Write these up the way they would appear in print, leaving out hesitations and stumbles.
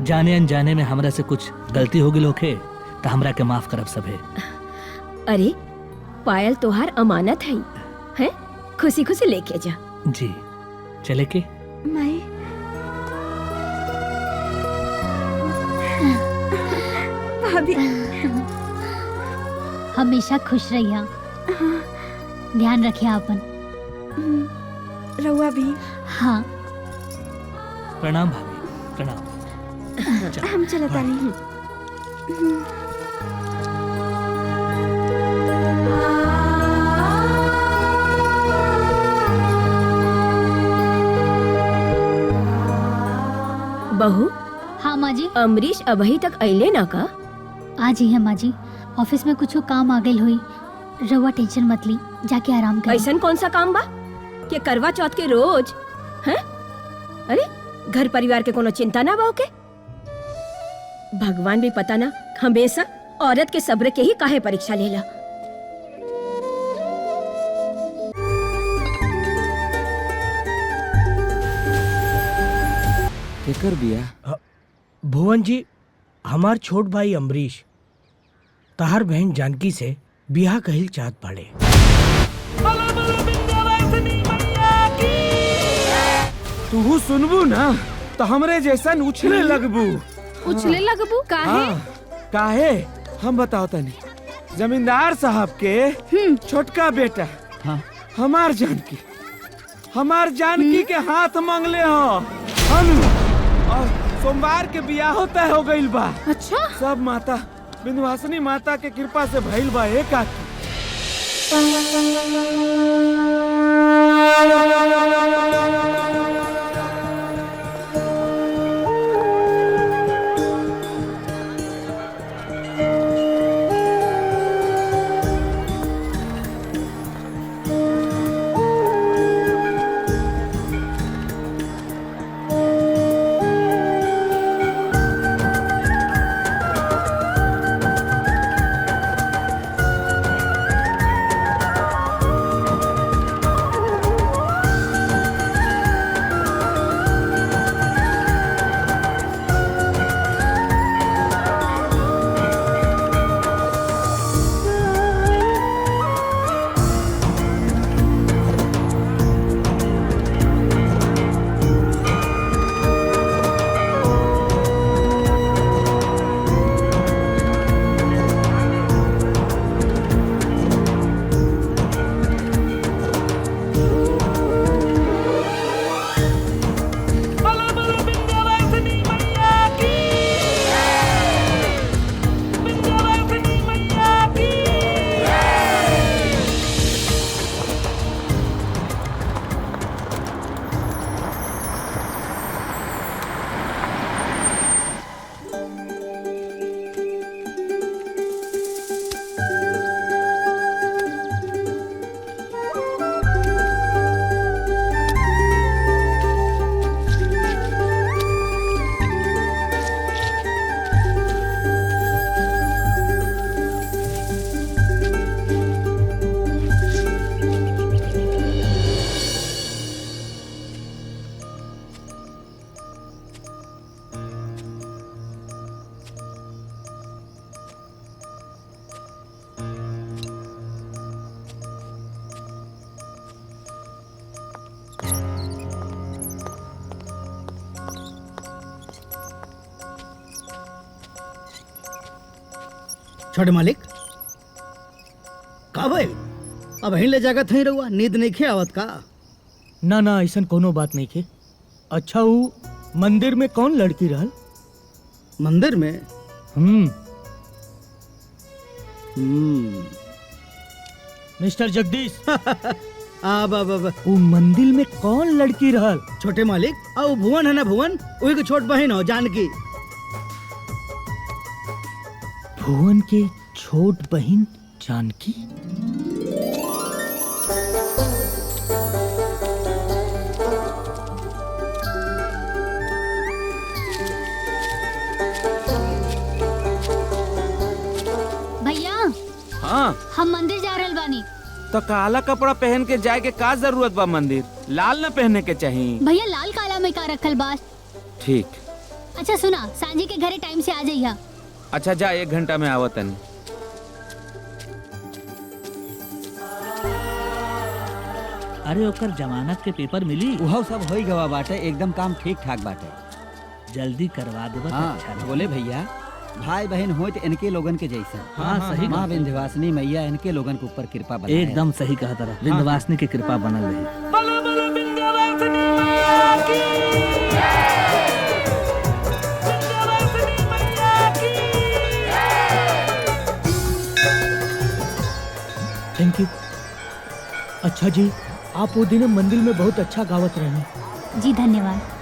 जाने अनजाने में हमरा से कुछ गलती हो गई होखे तो हमरा के माफ करब सभे। अरे पायल तोहार अमानत है, हैं? खुशी खुशी लेके जा। जी चले के मैं भाभी हमेशा खुश रहिया। ध्यान रखिए अपन। रहुआ भी। हाँ प्रणाम भाभी प्रणाम। हम चलता नहीं। बहू। हाँ माँ जी। अमरीश अभी तक अइले ना का? आज ही है माँ जी, ऑफिस में कुछ काम आ गई हुई। रवा टेंशन मत ली, जाके आराम कर। ऐसा कौन सा काम बा कि करवा चौथ के रोज हैं? अरे घर परिवार के कोनो चिंता ना बा के? भगवान भी पता ना हमेशा औरत के सब्र के ही काहे परीक्षा लेला। केकर बिया? भुवन जी, हमार छोट भाई अमरीश तहार बहन जानकी से बियाह कहिल चाहत बाड़े। तू सुनबू ना तो हमरे जैसन उछले लगबू। उछले लगबू काहे? हाँ, काहे हम बताओ तनी। जमींदार साहब के छोटका बेटा हमार जानकी के हाथ मांगले हो हम, और सोमवार के बियाह तय हो गइल बा। अच्छा। सब माता विंध्यवासिनी माता के कृपा से भइल बा। एक आदमी छोटे मालिक का भाई अब हिन ले जाकर थई रहुआ, नींद नहीं खे आवत का? ना ना ऐसा कोनो बात नहीं के। अच्छा वो मंदिर में कौन लड़की रहल? मंदिर में मिस्टर जगदीश आ बाबा वो मंदिर में कौन लड़की रहल? छोटे मालिक आ भुवन है ना, भुवन वही के छोट बहन हो जानकी। भुवन के छोट बहन जानकी? भैया हाँ हम मंदिर जा रहल बानी। तो काला कपड़ा पहन के जाए के का जरूरत बा? मंदिर लाल न पहने के चाहिए। भैया लाल काला में का रखल बा? ठीक अच्छा सुना, सांझी के घरे टाइम से आ जाइया। अच्छा जा, 1 घंटा में आवत तनी। अरे ओकर जमानत के पेपर मिली? वह सब हो गवा बाटे, एकदम काम ठीक ठाक बाटे। जल्दी करवा देबा तो अच्छा हाँ रही। बोले भैया, भाई बहन हो तो इनके लोगन के जैसे। हाँ सही माँ कहा। विंध्यवासिनी मैया इनके लोगन के ऊपर कृपा बनाए। एकदम सही कहा तरह, विंध्यवासिनी की कृपा बनल रही। Thank you. अच्छा जी, आप वो दिन मंदिर में बहुत अच्छा गावत रहे। जी धन्यवाद।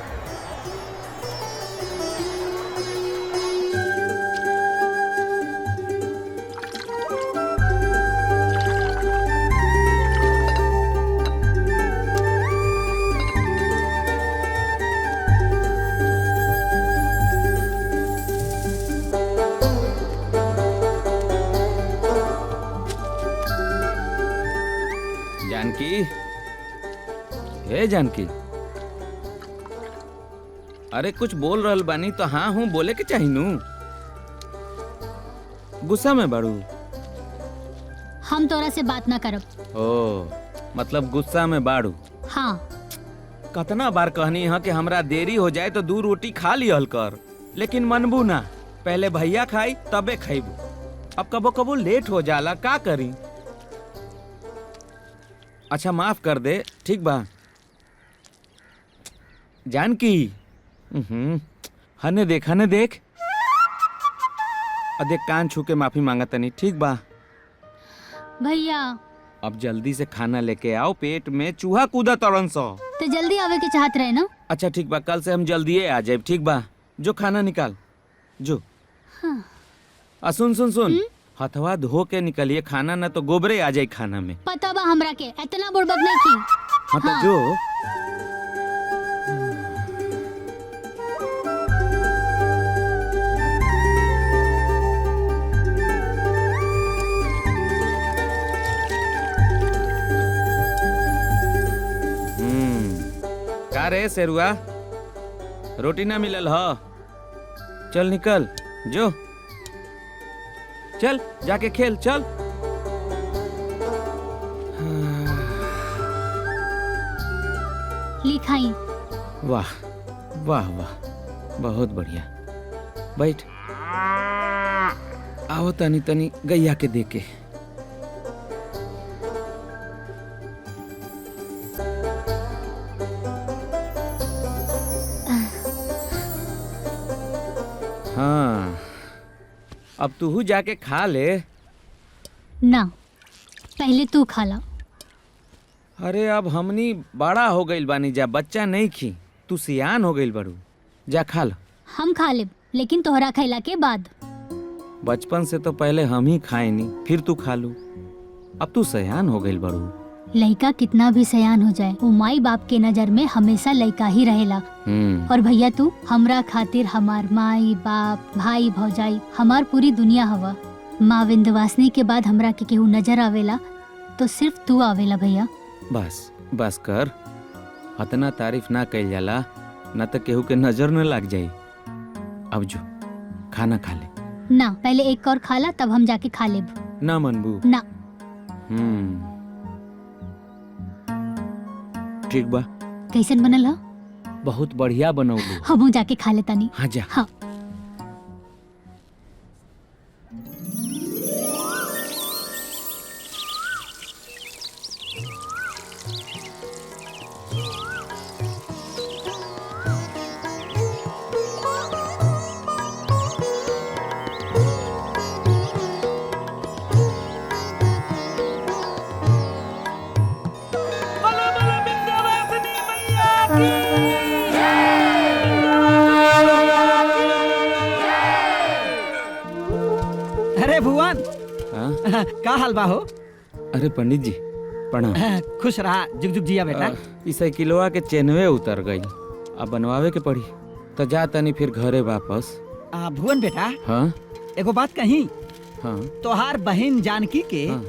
जानकी, हे जानकी, अरे कुछ बोल रहल बानी तो हाँ हूँ बोले के चाही नू। गुस्सा में बाड़ू? हम तोरा से बात ना करब। ओ मतलब गुस्सा में बाड़ू। हाँ। कतना बार कहनी है कि हमरा देरी हो जाए तो 2 रोटी खा लिहल कर, लेकिन मनबू ना। पहले भैया खाई तबे खाइबू। अब कबो कबो लेट हो जाला, का करी। अच्छा माफ कर दे, ठीक बा। जानकी, हने देख, हने देख। देख, कान छू के माफी मांगा तनी, ठीक बा। भैया अब जल्दी से खाना लेके आओ, पेट में चूहा कूदा तड़न सो। तो जल्दी आवे के चाहत रहे ना। अच्छा ठीक बा, कल से हम जल्दी आ जाए, ठीक बा। जो खाना निकाल जो। हाँ। सुन सुन सुन, हथवा धो के निकलिए खाना, ना तो गोबरे आ जाए खाना में। पता बा हमरा के, इतना बुड़बक नहीं की। हाँ तो हाँ। जो। का रे सेरुआ, रोटी ना मिलल ह? चल निकल जो, चल जाके खेल चल। लिखाई। वाह वाह वाह, बहुत बढ़िया। बैठ, आओ तनी तनी गैया के देके। हाँ, अब तू जाके खा ले। ना, पहले तू खा ला। अरे अब हमनी बड़ा हो गइल बानी जा, बच्चा नहीं खी। तू सियान हो गइल बड़ू, जा खा लो। हम खा लेब, लेकिन तोहरा खैला के बाद। बचपन से तो पहले हम ही खाए नहीं, फिर तू खा लू। अब तू सयान हो गइल बड़ू। लड़का कितना भी सयान हो जाए, वो माई बाप के नजर में हमेशा लड़का ही रहेला। और भैया तू हमरा खातिर हमार माई बाप भाई भौजाई हमार पूरी दुनिया हवा। माँ विंध्यवासिनी के बाद हमरा के केहू नजर आवेला तो सिर्फ तू आवेला भैया। बस बस कर, इतना तारीफ ना कइल जाला, न तो केहू के नजर न लग जाई। अब जो खाना खा ले। ना, पहले एक और खा ला, तब हम जाके खा लेब। ना मनबू? ना। ठीक बा। कैसन बनल ह? बहुत बढ़िया बनौलू। हमहू जाके खा लेता नहीं। हाँ जा। हाँ। अरे भुवन, हाँ? का हाल बा हो? अरे पंडित जी प्रणाम। खुश रहा, जुग जुग जिया बेटा। इस साइकिलवा के चेनवे उतर गई, अब बनवावे के पड़ी। तो जा तनी फिर घरे वापस। भुवन बेटा, हाँ एगो बात कही। हाँ तोहार बहन जानकी के हाँ।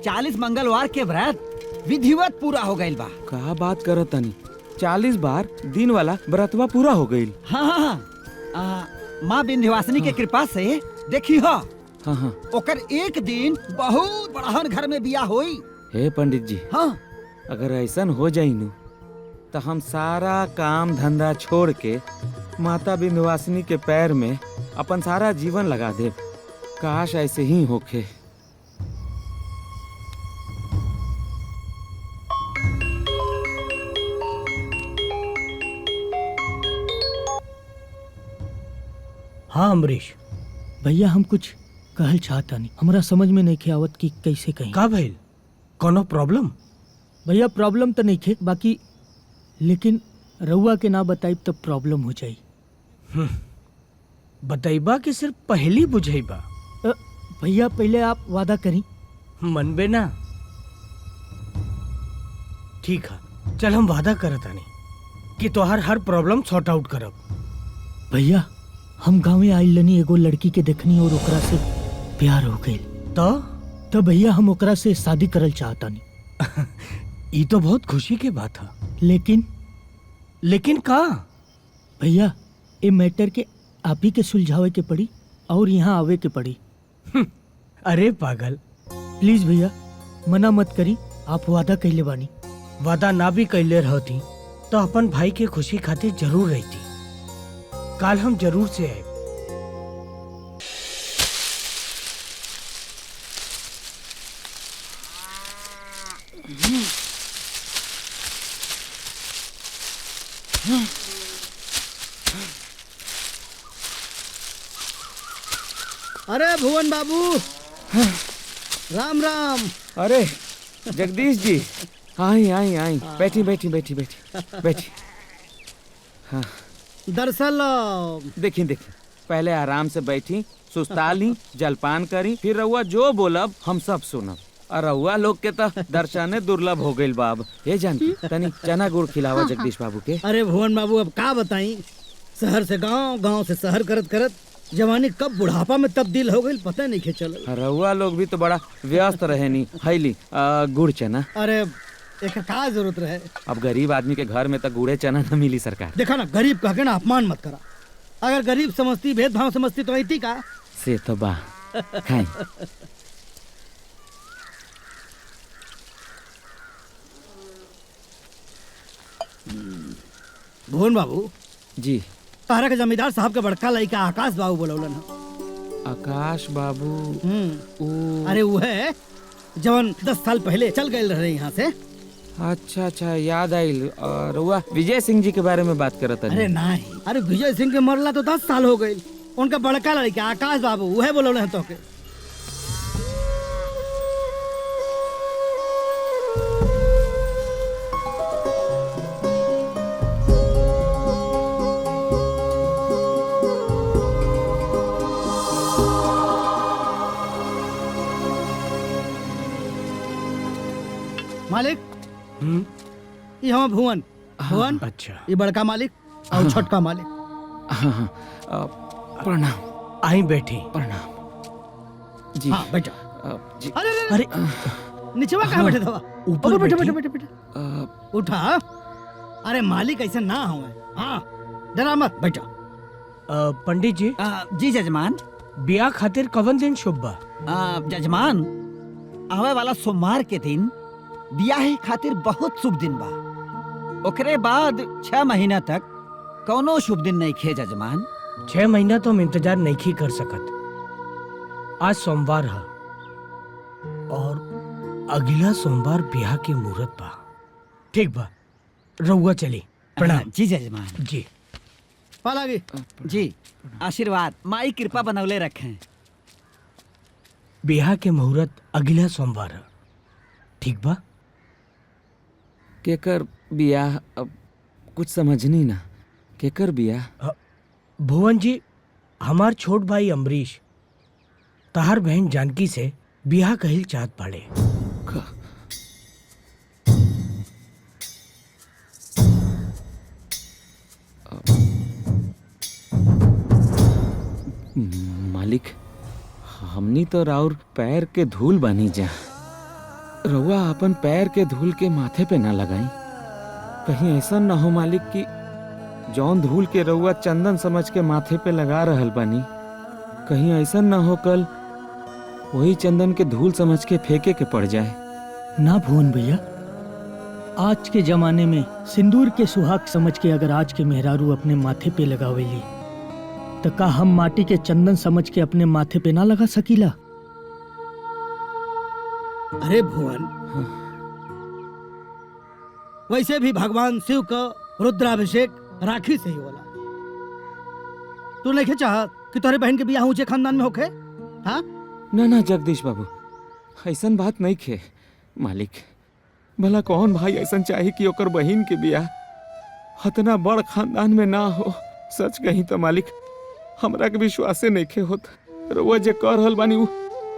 40 मंगलवार के व्रत विधिवत पूरा हो गइल बा। का बात करत तनी? 40 बार दिन वाला व्रतवा पूरा हो गई? हाँ हाँ हाँ। माँ विंध्यवासिनी के कृपा से देखी हो हाँ हाँ। ओकर एक दिन बहुत बड़हन घर में बिया होई। हे पंडित जी, हाँ अगर ऐसन हो जाई नु तो हम सारा काम धंधा छोड़ के माता विंध्यवासिनी के पैर में अपन सारा जीवन लगा दे। काश ऐसे ही होखे। हाँ अम्बरीश, भैया हम कुछ कहल चाहता नहीं, हमरा समझ में नहीं खे आवत कि कैसे कहीं। का भइल? कोनो प्रॉब्लम? भैया प्रॉब्लम तो नहीं खे, बाकी लेकिन रउआ के ना बताइब तो प्रॉब्लम हो जाई। बतैबा कि सिर्फ पहली बुझैबा? भैया पहले आप वादा करी। मनबे ना? ठीक है, चल हम वादा करत आनी कि तोहार हर प्रॉब्लम सॉर्ट आउट करब। भैया हम गाँव में आइल लनी, एगो लड़की के देखनी और ओकरा से प्यार हो गई। तो भैया हम ओकरा से शादी करल चाहता नहीं। ये तो बहुत खुशी के बात है। लेकिन का? भैया ये मैटर के आप ही के सुलझावे के पड़ी और यहाँ आवे के पड़ी। अरे पागल, प्लीज भैया मना मत करी, आप वादा कैले बानी। वादा ना भी कैले रहती तो अपन भाई के खुशी खातिर जरूर रहती। काल हम जरूर से आए। अरे भुवन बाबू, राम राम। अरे जगदीश जी, आई आई आई, बैठी बैठी बैठी बैठी बैठी। हाँ दरअसल देखी देखी, पहले आराम से बैठी, सुस्ता ली, जलपान करी, फिर रउआ जो बोलब हम सब सुनब। और रउआ लोग के तो दर्शने दुर्लभ हो गइल बाब। ये जानकी तनी चना गुड़ खिलावा जगदीश बाबू के। अरे भुवन बाबू, अब का बताई, शहर से गांव, गांव से शहर करत करत जवानी कब बुढ़ापा में तब्दील हो गई पता नहीं के चल। रउआ लोग भी तो बड़ा व्यस्त रहे नी। हैली गुड़ चना। अरे एक का जरूरत रहे। अब गरीब आदमी के घर में तो गुड़े चना न मिली सरकार। देखा ना, गरीब कह के ना अपमान मत करा। अगर गरीब समझती, भेदभाव समझती तो ऐती का से तो बा। खाई। भुवन बाबू जी। तारा के जमींदार साहब के बड़का लड़का आकाश बाबू बोलौलन ह। आकाश बाबू? अरे वो है जवन 10 साल पहले चल गए रहे यहाँ से। अच्छा अच्छा, याद आइल। और वह विजय सिंह जी के बारे में बात करत है। अरे नहीं, अरे विजय सिंह के मरला तो 10 साल हो गए। उनका बड़का लड़का आकाश बाबू वह बोलौले हैं तो के। मालिक, ये हम भुवन। भुवन, अच्छा, ये बड़का मालिक और छोटका मालिक। हाँ हाँ, प्रणाम। आई बैठी। प्रणाम जी। हाँ बैठो। जी। अरे अरे नीचेवा कहाँ बैठे था? ऊपर बैठो बैठी। बैठो बैठो बैठो। उठा। अरे मालिक ऐसे ना हो। हाँ डरा मत, बैठो। पंडित जी, जी जजमान। ब्याह खातिर कवन दिन शुभ बा? जजमान, आवे वाला सोमवार के दिन ब्याह खातिर बहुत शुभ दिन बा। ओकरे बाद 6 महीना तक कौनो शुभ दिन नहीं खे जजमान। 6 महीना तो हम इंतजार नहीं कर सकत। आज सोमवार है और अगला सोमवार ब्याह के मुहूर्त बा। ठीक बा, रउआ चली। प्रणाम। जी जजमान। जी। पालागी। जी आशीर्वाद, माई कृपा बनौले रखें। ब्याह के मुहूर्त अगला सोमवार है। ठीक बा? केकर बियाह? अब कुछ समझनी ना। केकर बियाह? भुवन जी, हमार छोट भाई अम्बरीश तहार बहन जानकी से ब्याह कहिल चाहत बाड़े। मालिक, हमनी तो राउर पैर के धूल बनी जा। रउआ अपन पैर के धूल के माथे पे ना लगाई। कहीं ऐसा ना हो मालिक कि जौन धूल के रउआ चंदन समझ के माथे पे लगा रहल बानी, कहीं ऐसा न हो कल वही चंदन के धूल समझ के फेंके के पड़ जाए। ना भुवन भैया, आज के जमाने में सिंदूर के सुहाग समझ के अगर आज के मेहरारू अपने माथे पे लगावेली तो का हम माटी के चंदन समझ के अपने माथे पे ना लगा सकीला? अरे भुवन, वैसे भी भगवान शिव का रुद्राभिषेक राखी से ही होला। तू नहीं चाहत कि तोहरे बहन के बियाह ऊंचे खानदान में होखे? हाँ ना ना जगदीश बाबू, ऐसन बात नहीं खे मालिक। भला कौन भाई ऐसन चाहे कि ओकर बहिन के बियाह इतना बड़ खानदान में ना हो। सच कहीं तो मालिक हमरा के विश्वासे नहीं खे होत। रउआ जे कह रहल बानी उ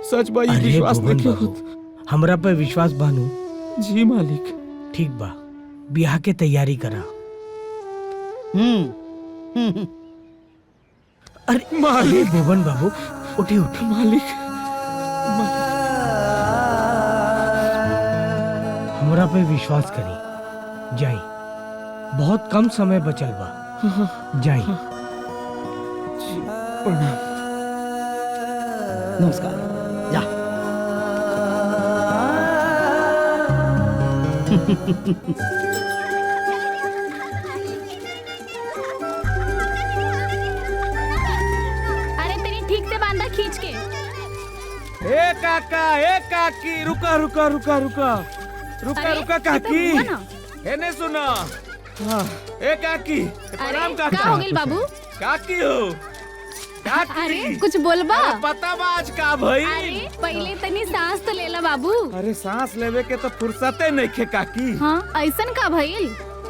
सच बा, ई अरे विश्वास भुवन नहीं खे बाबू, होत। हमरा पे विश्वास बानू। जी मालिक। ठीक बा, बियाह के तैयारी करा। अरे मालिक। भुवन बाबू, उठी उठी। मालिक हमरा पे विश्वास करी। जाई, बहुत कम समय बचल बा। जाई। प्रणाम। नमस्कार। जा। अरे तेरी ठीक से बांधा खींच के। ए काका, ए काकी, रुका रुका रुका रुका रुका अरे, रुका ये तो काकी। हुआ ना। एने सुनो। हाँ, ए काकी, प्रणाम का काका। हो गेल बाबू? काकी हो? काकी। अरे कुछ बोलबा? अरे पता बा आज का भई? अरे पहले तनी सांस तो लेला बाबू। अरे सांस लेवे के तो फुर्सते नहीं खे काकी। हाँ ऐसन का भइल?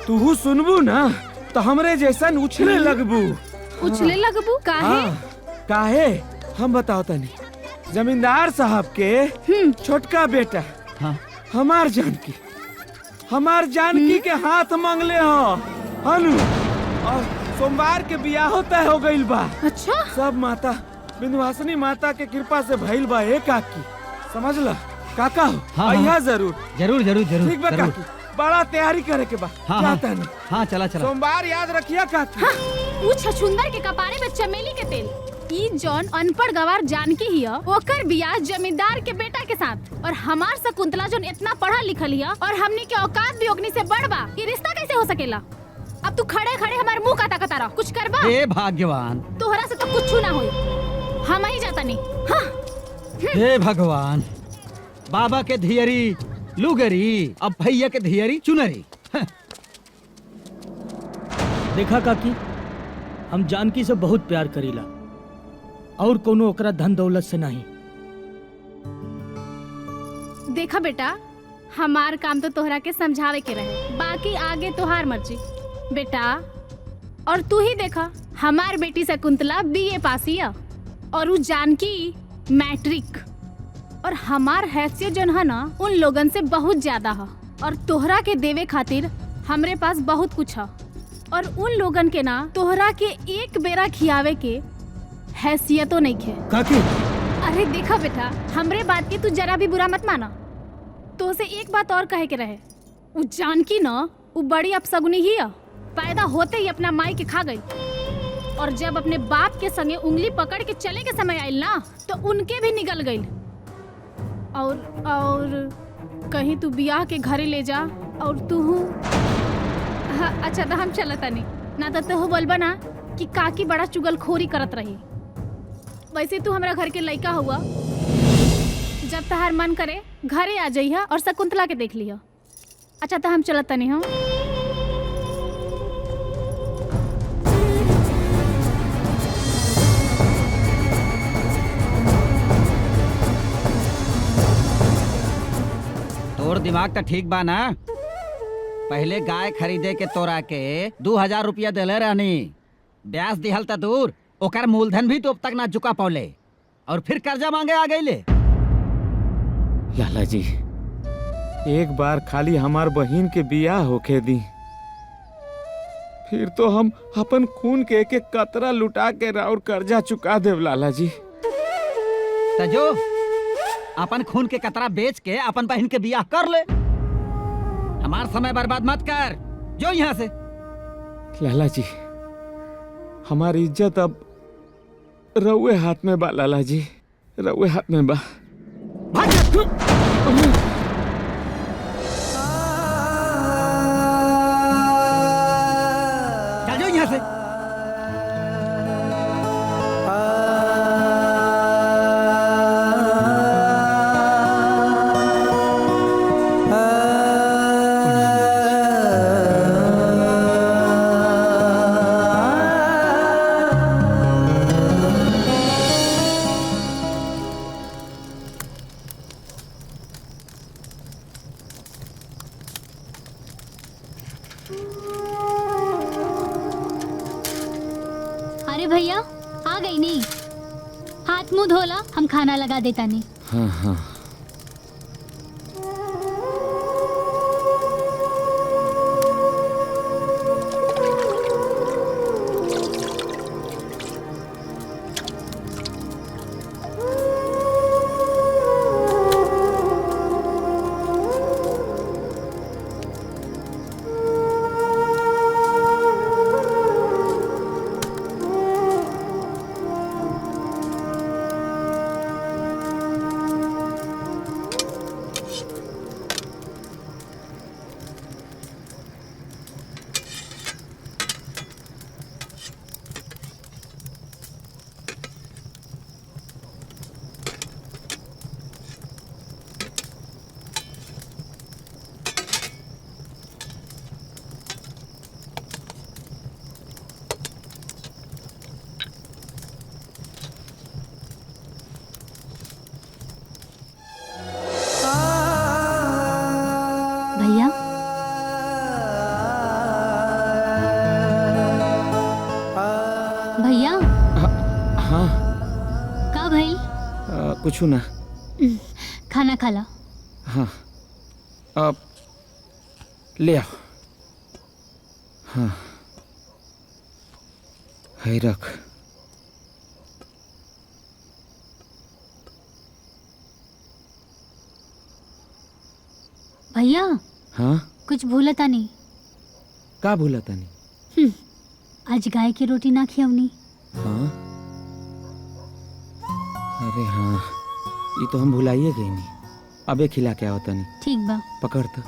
तू सुनबू ना तो हमरे जैसन उछले लगबू। उछले लगबू काहे? हाँ, काहे हम बताओ तनी। जमींदार साहब के छोटका बेटा हाँ। हमार जानकी के हाथ मांगले हो हनु, और सोमवार के बियाह तय हो गइल बा। अच्छा सब माता विंध्यवासिनी माता के कृपा से भइल बा। ए काकी समझ ला काका हो। हाँ, हाँ। अइहा जरूर। जरूर जरूर जरूर ठीक बा जरूर। काकी, बड़ा तैयारी करे के बा। हाँ, जाता हाँ। नहीं। हाँ चला चला। सोमवार याद रखिया काकी। उ छछुंदर के कपारे में चमेली के तेल। ई जॉन अनपढ़ गवार जानकी हिया, ओकर बियाह जमींदार के बेटा के साथ। और हमार शकुंतला जोन इतना पढ़ा लिखल हिया और हमनी के औकात भी ओगनी से बढ़ बा। ये रिश्ता कैसे हो सकेला? अब तू खड़े खड़े हमार मुंह काता काता रह, कुछ करबा? हे भाग्यवान, तोहरा से तो कुछ ना होई। हम ही जाता नहीं। हाँ हे भगवान, बाबा के धियरी लुगरी, अब भैया के धियरी चुनरी। देखा काकी, हम जानकी से बहुत प्यार करीला और कोनो ओकरा धन दौलत से नहीं। देखा बेटा, हमार काम तो तोहरा के समझावे के रहे, बाकी आगे तोहार मर्जी बेटा। और तू ही देखा, हमार बेटी शकुंतला बीए पास हिया और उ जानकी मैट्रिक। और हमार हैसियत जोन है ना उन लोगन से बहुत ज्यादा है। और तोहरा के देवे खातिर हमरे पास बहुत कुछ है। और उन लोगन के ना तोहरा के एक बेरा खियावे के हैसियतो नहीं खे। काकी अरे देखा बेटा, हमरे बात की तू जरा भी बुरा मत माना। तो उसे एक बात और कहे के रहे, उ जानकी ना उ बड़ी अपसगुनी ही है। पैदा होते ही अपना माई के खा गई। और जब अपने बाप के संगे उंगली पकड़ के चले के समय आयल ना तो उनके भी निकल गई। और कहीं तू बियाह के घरे ले जा और तू। हाँ, अच्छा तो हम चलता नहीं ना तो तू बोलबा ना कि काकी बड़ा चुगलखोरी करत रही। वैसे तू हमरा घर के लड़का हुआ, जब तहार मन करे घरे आ जाइहा और शकुंतला के देख लिहा। अच्छा तो हम चलत तनी। हाँ तोर दिमाग तो ठीक बा ना? पहले गाय खरीदे के तोरा के 2000 रुपया दिले रहनी, ब्याज दिहल त दूर, ओकर मूलधन भी तो अब तक ना चुका पौले और फिर कर्जा मांगे आ गईले। लाला जी, एक बार खाली हमार बहिन के बियाह होके दी, फिर तो हम अपन खून के एक एक कतरा लुटा के राउर कर्जा चुका देव लाला जी। त जो अपन खून के कतरा बेच के अपन बहन के बियाह कर ले। हमार समय बर्बाद मत कर, जो यहाँ से। लाला जी, हमारी इज्जत अब रउए हाथ में बा लाला जी, रउए हाथ में बा। भाग जा। चल जाओ यहाँ से। अरे भैया आ गई नहीं, हाथ मुंह धोला, हम खाना लगा देता नहीं। हाँ हाँ। भैया भैया हाँ का भाई कुछ ना। खाना खा ला। हाँ अब ले आओ। हाँ है रख। भैया हाँ कुछ भूलता नहीं। का भूला तनी? आज गाय की रोटी ना खियवनी। हाँ अरे हाँ ये तो हम भुलाइए गई नहीं। अबे खिला के आओ तनी। ठीक बा। पकड़ तो।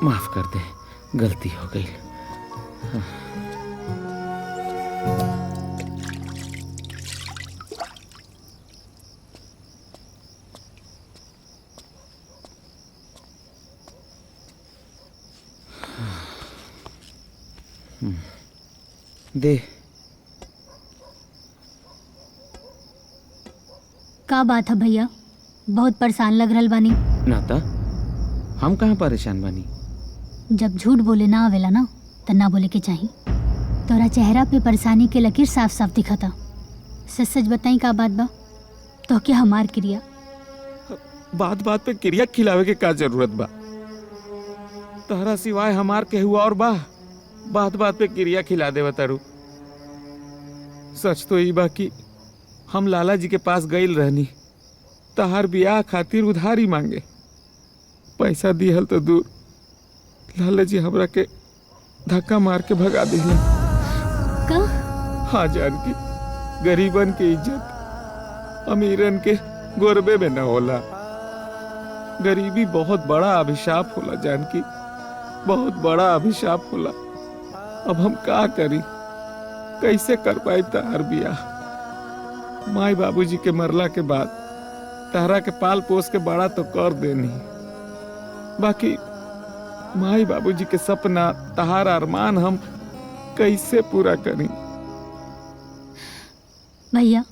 माफ कर दे, गलती हो गई। दे। का बात है भैया, बहुत परेशान लग रहल बानी। नाता हम कहाँ परेशान बानी? जब झूठ बोले ना आवेला ना त ना बोले के चाही। तोरा चेहरा पे परेशानी के लकीर साफ साफ दिखता। सच सच बताई का बात बा? तो क्या हमार क्रिया? बात बात पे क्रिया खिलावे के का जरूरत बा? तहरा सिवाय हमार केहू और बा? बात बात पे क्रिया खिला देवा तारू। सच तो ई बा कि हम लाला जी के पास गईल रहनी, तहार बियाह खातिर उधारी मांगे। पैसा दिहल तो दूर, लाला जी हमरा के धक्का मार के भगा दिले। का? हाँ जानकी, गरीबन के इज्जत अमीरन के गोरबे में न होला। गरीबी बहुत बड़ा अभिशाप होला जानकी, बहुत बड़ा अभिशाप होला। अब हम का करी, कैसे कर पाई तहार बियाह? माई बाबूजी के मरला के बाद तहरा के पाल पोस के बड़ा तो कर देनी, बाकी माई बाबूजी के सपना, तहार अरमान हम कैसे पूरा करी? भैया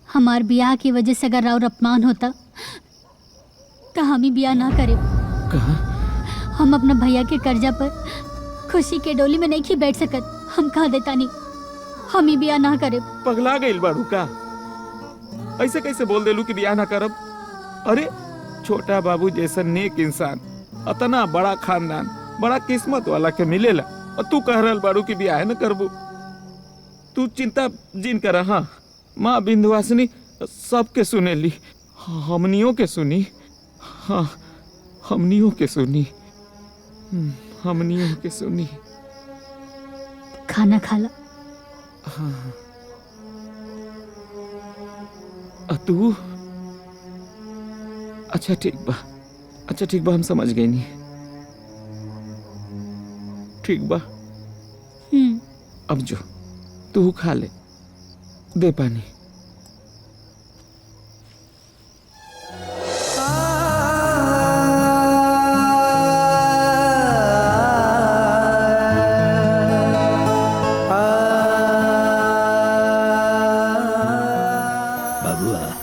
हमार बियाह की वजह से अगर और अपमान होता तो हम ही बियाह ना करे। कहा? हम अपना भैया के कर्जा पर खुशी के डोली में नहीं खी बैठ सकत। हम कहा देता नहीं, हम ही बियाह ना करे। पगला गइल बाड़ू का? ऐसे कैसे बोल देलू कि बियाह ना करब? अरे छोटा बाबू जैसा नेक इंसान, अतना बड़ा खानदान, बड़ा किस्मत वाला के मिलेला, और तू कह रहल बाड़ू कि बियाह न करबू? तू चिंता जिन कर। हाँ, माँ विंध्यवासिनी सबके सुनेली, हमनियों के सुनी। हाँ, हमनियों के सुनी, हमनियों के सुनी। खाना खा ला। हाँ। तू? अच्छा ठीक बा, अच्छा ठीक बा, हम समझ गए नहीं। ठीक बा, अब जो तू खा ले, दे पानी।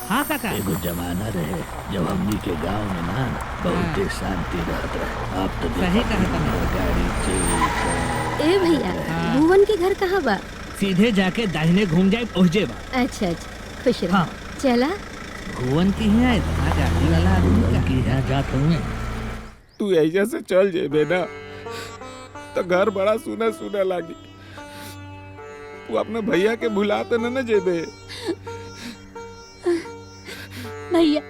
हाँ काका। एगो जमाना रहे जब हमनी के गांव में ना बहुत शांति रहत रहे। अब तो सही कहा तुमने। गाड़ी से ए भैया, भुवन के घर कहाँ बा? सीधे जाके दाहिने घूम जाए पहुँचे बा। अच्छा अच्छा, खुश रह। हाँ। चला। भुवन की है इतना गाड़ी वाला आदमी का। की यहाँ जात हूँ। तू ऐजा से चल जेबे ना तो घर बड़ा सुना सुना लागी। तू अपने भैया के भुला तो न जेबे। भैया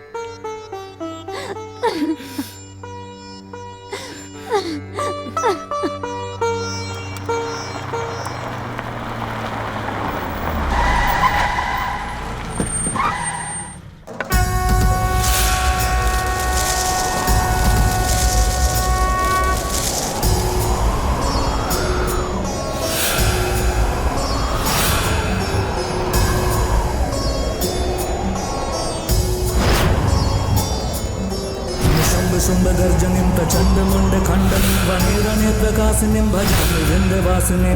शुम्भगर्जनिं प्रचण्डमुण्डखण्डनं वनेरनेत्रकासिनीं भजामि विन्ध्यवासिनीं।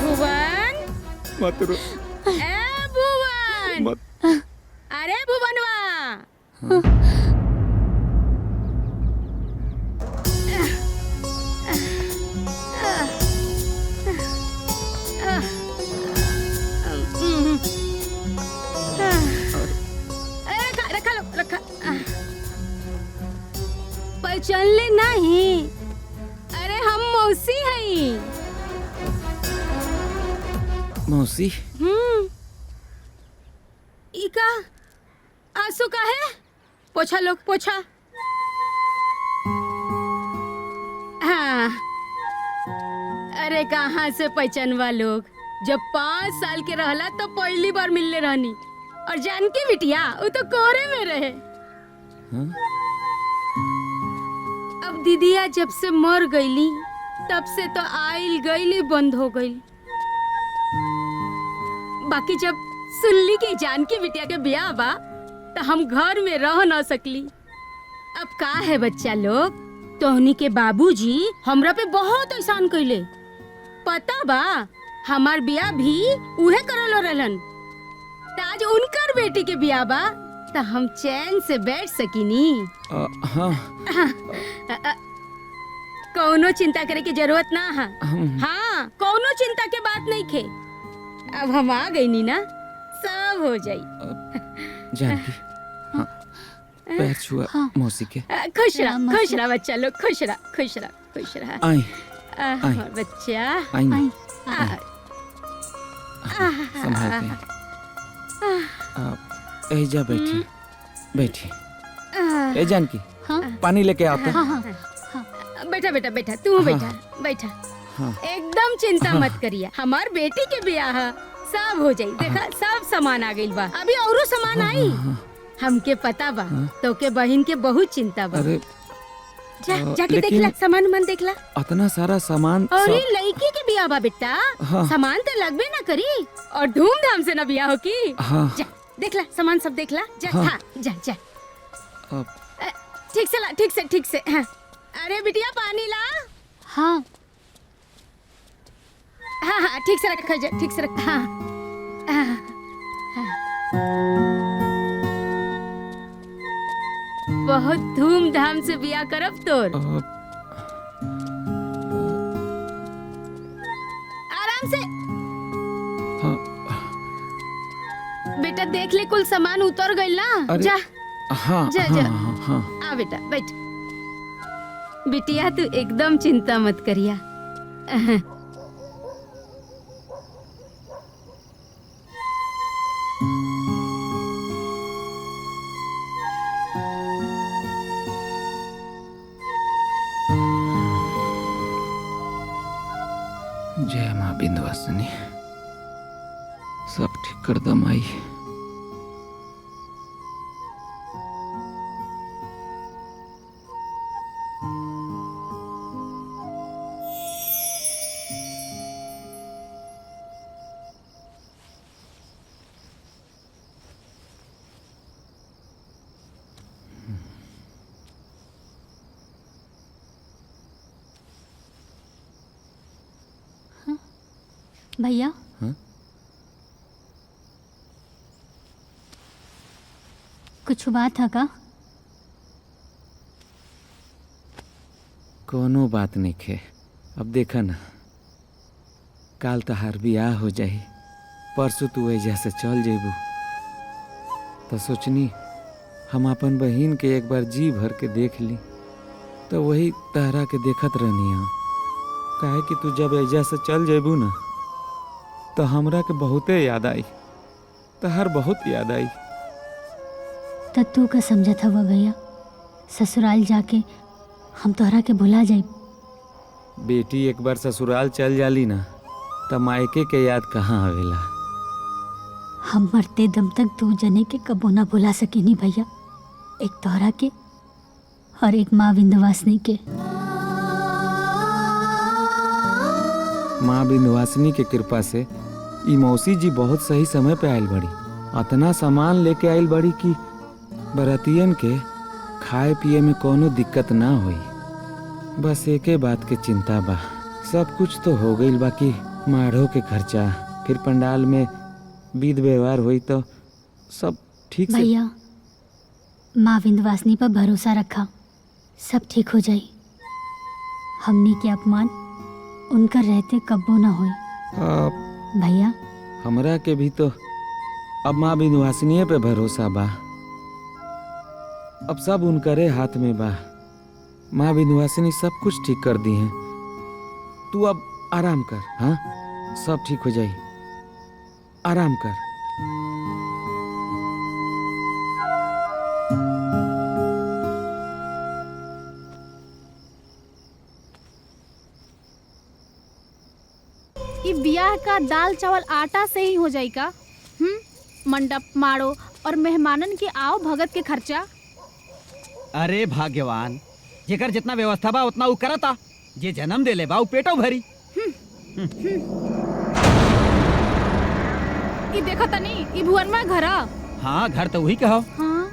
भुवन, मत रो, ए भुवन, मत। अरे भुवनवा। रखा लो, रखा। पहचानले नहीं? अरे हम मौसी हैं। मौसी? इका आंसू का है? पोछा लोग, पोछा। हाँ। अरे कहाँ से पहचानवा लोग? जब 5 साल के रहला तो पहली बार मिलने रहनी। और जानकी बिटिया वो तो कोहरे में रहे। अब दीदिया जब से मर गईली तब से तो आइल गईली बंद हो गई। बाकी जब सुनली कि जानकी बिटिया के ब्याह बा तो हम घर में रह न सकली। अब का है बच्चा लोग, तोहनी के बाबूजी हमरा पे बहुत एहसान कइले। पता बा हमार ब्याह भी उहे करलो रहलन। आज उनकर बेटी के ब्याह बा तो हम चैन से बैठ सकीनी। हाँ। कौनो चिंता करे की जरूरत ना है। हाँ, कौनो चिंता के बात नहीं खे। अब हम आ गई नी ना, सब हो जाई। जानकी, हाँ, पैर छुआ मौसी के। खुश रह बच्चा लोग, खुश रह, खुश रह, खुश रह। आई, बच्चा आई, आई। संभाल के। जा बैठी, बैठी। ए जानकी, पानी लेके आओ तो। बैठा बेटा, बैठा, तू बैठा, बैठा। एकदम चिंता मत करिए, हमार बेटी के ब्याह सब हो जाई। देखा सब सामान आ गइल बा, अभी औरो सामान आई। हमके पता बा तो के बहन के बहुत चिंता बा। अरे जाके देखला, सामान मन देखला। इतना सारा सामान। और ये लड़की के ब्याह बा बेटा, सामान तो लगबे ना करी और धूमधाम से ना ब्याह हो की। जा देखला, सामान सब देखला। जा हाँ, जा जा। ठीक से ला, ठीक से, ठीक से। हाँ। अरे बिटिया पानी ला। हाँ हाँ हाँ, ठीक से रखा जा, ठीक से रखा। हाँ। बहुत धूमधाम से ब्याह करब तोर। आराम से। बेटा देख ले, कुल सामान उतर गइल ना। जा। हाँ, जा जा। हाँ। आ बेटा बैठ। बिटिया तू एकदम चिंता मत करिया। बिंदवासिनी, सब ठीक कर दम आई। भैया हाँ? कुछ बात है का? कोनो बात नहीं खे। अब देखा ना, काल तहार बियाह हो जाही, परसों तू एजा से चल जेबू, तो सोचनी हम अपन बहिन के एक बार जी भर के देख ली, तो वही तहरा के देखत रहनी है। काहे कि तू जब एजा से चल जेबू ना, तो हमरा के बहुते याद आई, तहर बहुत याद आई। तो तू का समझत हवा भैया, ससुराल जाके हम तोहरा के भुला जाई? बेटी एक बार ससुराल चल जाली ना, त मायके के याद कहाँ आवेला। हम मरते दम तक दू जने के कबो ना भुला सकेनी भैया, एक तोहरा के और एक माँ विंध्यवासिनी के। माँ विंध्यवासिनी के कृपा से ई मौसी जी बहुत सही समय पे आयल बड़ी। अतना सामान लेके आयल बड़ी कि बरातियन के खाए पिए में कोनो दिक्कत ना होई। बस एके बात के चिंता बा, सब कुछ तो हो गईल, बाकी माढ़ो के खर्चा, फिर पंडाल में विध व्यवहार हुई तो सब ठीक से। भैया माँ विंध्यवासिनी पर भरोसा रखा, सब ठीक हो जाई। हमनी के अपमान उनका रहते कब्बो ना होई भैया। हमरा के भी तो अब माँ विंध्यवासिनी पे भरोसा बा, अब सब उनकरे हाथ में बा। माँ विंध्यवासिनी सब कुछ ठीक कर दी हैं। तू अब आराम कर, हाँ सब ठीक हो जाई, आराम कर। ये ब्याह का दाल चावल आटा से ही हो जाई का? मंडप माड़ो और मेहमानन के आओ भगत के खर्चा। अरे भाग्यवान, जेकर जितना व्यवस्था बा उतना उ करता, जे जन्म देले बा उ पेटो भरी। ई देखो तनी, ई भुवन में घर आ। हाँ घर तो वही कहो। हाँ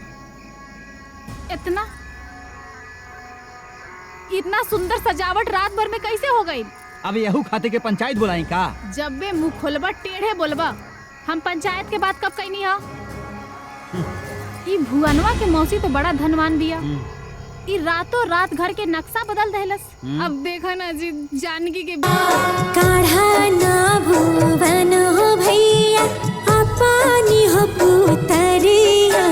इतना सुंदर सजावट रात भर में कैसे हो गई? अब यहू खाते के पंचायत बुलाई का? जब बे मुँह खोलबा टेढ़े बोलबा। हम पंचायत के बात कब कहनी हा? ई भुवनवा के मौसी तो बड़ा धनवान बिया। ई रातों रात घर के नक्शा बदल देहलस। अब देखा ना जी, जानकी के काढ़ा ना भुवन हो भैया, अपनी हो पुतरिया।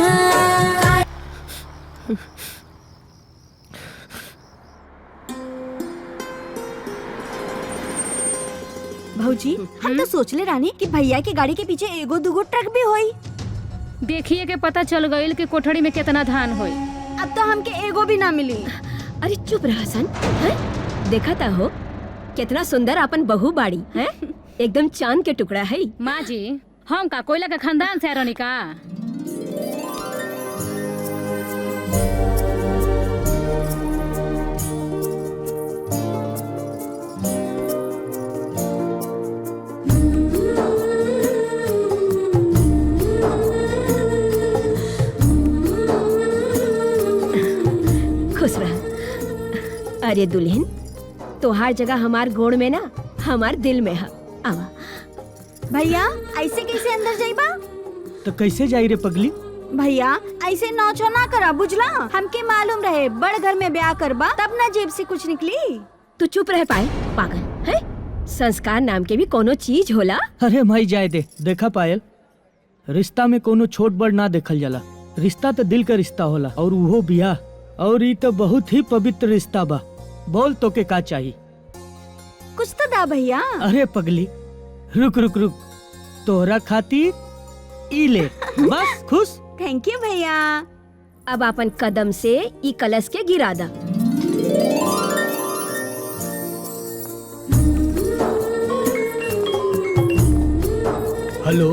भौजी, हम तो सोचले रानी कि भैया की गाड़ी के पीछे एगो दूगो ट्रक भी होई। देखिए के पता चल गईल कि कोठड़ी में कितना धान होई। अब तो हमके एगो भी ना मिली। अरे चुप रह हसन, हैं? देखा ता हो कितना सुंदर अपन बहू बाड़ी है, एकदम चांद के टुकड़ा है। माँ जी, हम का कोयला के खानदान से रहनी का? खुश रह। अरे दुल्हन, तोहार जगह हमार गोड़ में ना हमार दिल में है। आवा। भैया ऐसे कैसे अंदर जाइबा? तो कैसे जाई रे पगली? भैया ऐसे नौचो ना करा, बुझला? हमके मालूम रहे बड़ घर में ब्याह करबा तब ना जेब से कुछ निकली। तू चुप रह पाए पागल है। संस्कार नाम के भी कोनो चीज होला। अरे माई जाए दे। देखा पायल, रिश्ता में कोनो छोट बड़ ना देखल जाला। रिश्ता तो दिल का रिश्ता होला, और वो बियाह, और ये तो बहुत ही पवित्र रिश्ता बा। बोल तो के का चाहिए? कुछ तो दा भैया। अरे पगली, रुक रुक रुक, तोहरा खातिर ई ले, बस खुश। थैंक यू भैया। अब अपन कदम से ई कलश के गिरा दा। हेलो।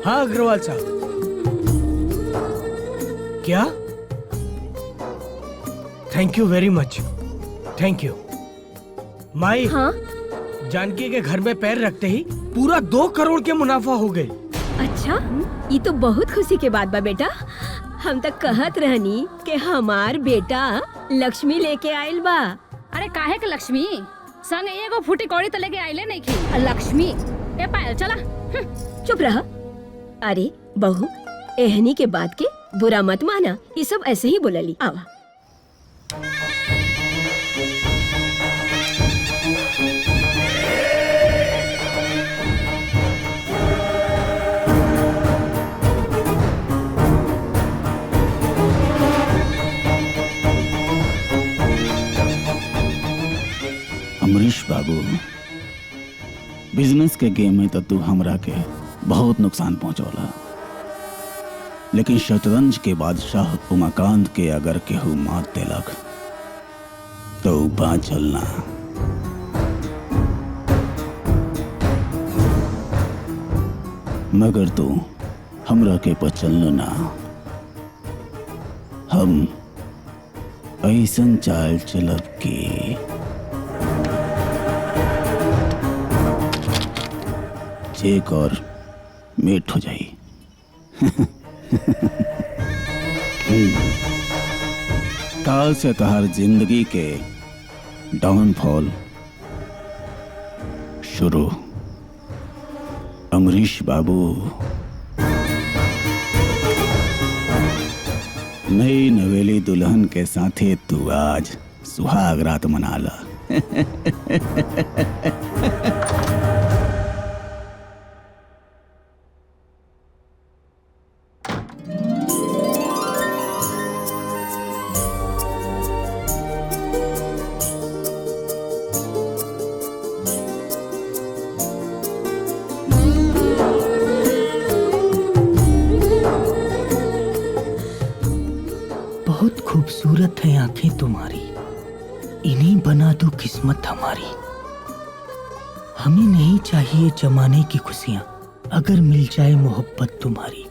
हाँ अग्रवाल साहब। क्या? Thank you very much. Thank you. माई, हाँ जानकी के घर में पैर रखते ही पूरा 2 करोड़ के मुनाफा हो गए। अच्छा, ये तो बहुत खुशी के बात बा बेटा। हम तक कहत रहनी कि हमार बेटा लक्ष्मी लेके आयल बा। अरे काहे के लक्ष्मी? संग एगो फूटी कौड़ी तो लेके आइले नहीं की। लक्ष्मी ए पायल चला। चुप रहा। अरे बहू, एहनी के बात के बुरा मत माना, ये सब ऐसे ही बोलली। आवा। अमरीश बाबू, बिजनेस के गेम में तो तू हमरा के बहुत नुकसान पहुंचौला, लेकिन शतरंज के बादशाह उमाकांत के अगर केहू मात देलक तो बाँचल ना। मगर तू हमरा के पचल ना। हम ऐसन चाल चलब के एक और मेट हो जाई। काल से तहार जिंदगी के डाउनफॉल शुरू। अमरीश बाबू, नई नवेली दुल्हन के साथे तू आज सुहाग रात मना ला। बहुत खूबसूरत है आंखें तुम्हारी, इन्हीं बना दो किस्मत हमारी। हमें नहीं चाहिए जमाने की खुशियां, अगर मिल जाए मोहब्बत तुम्हारी।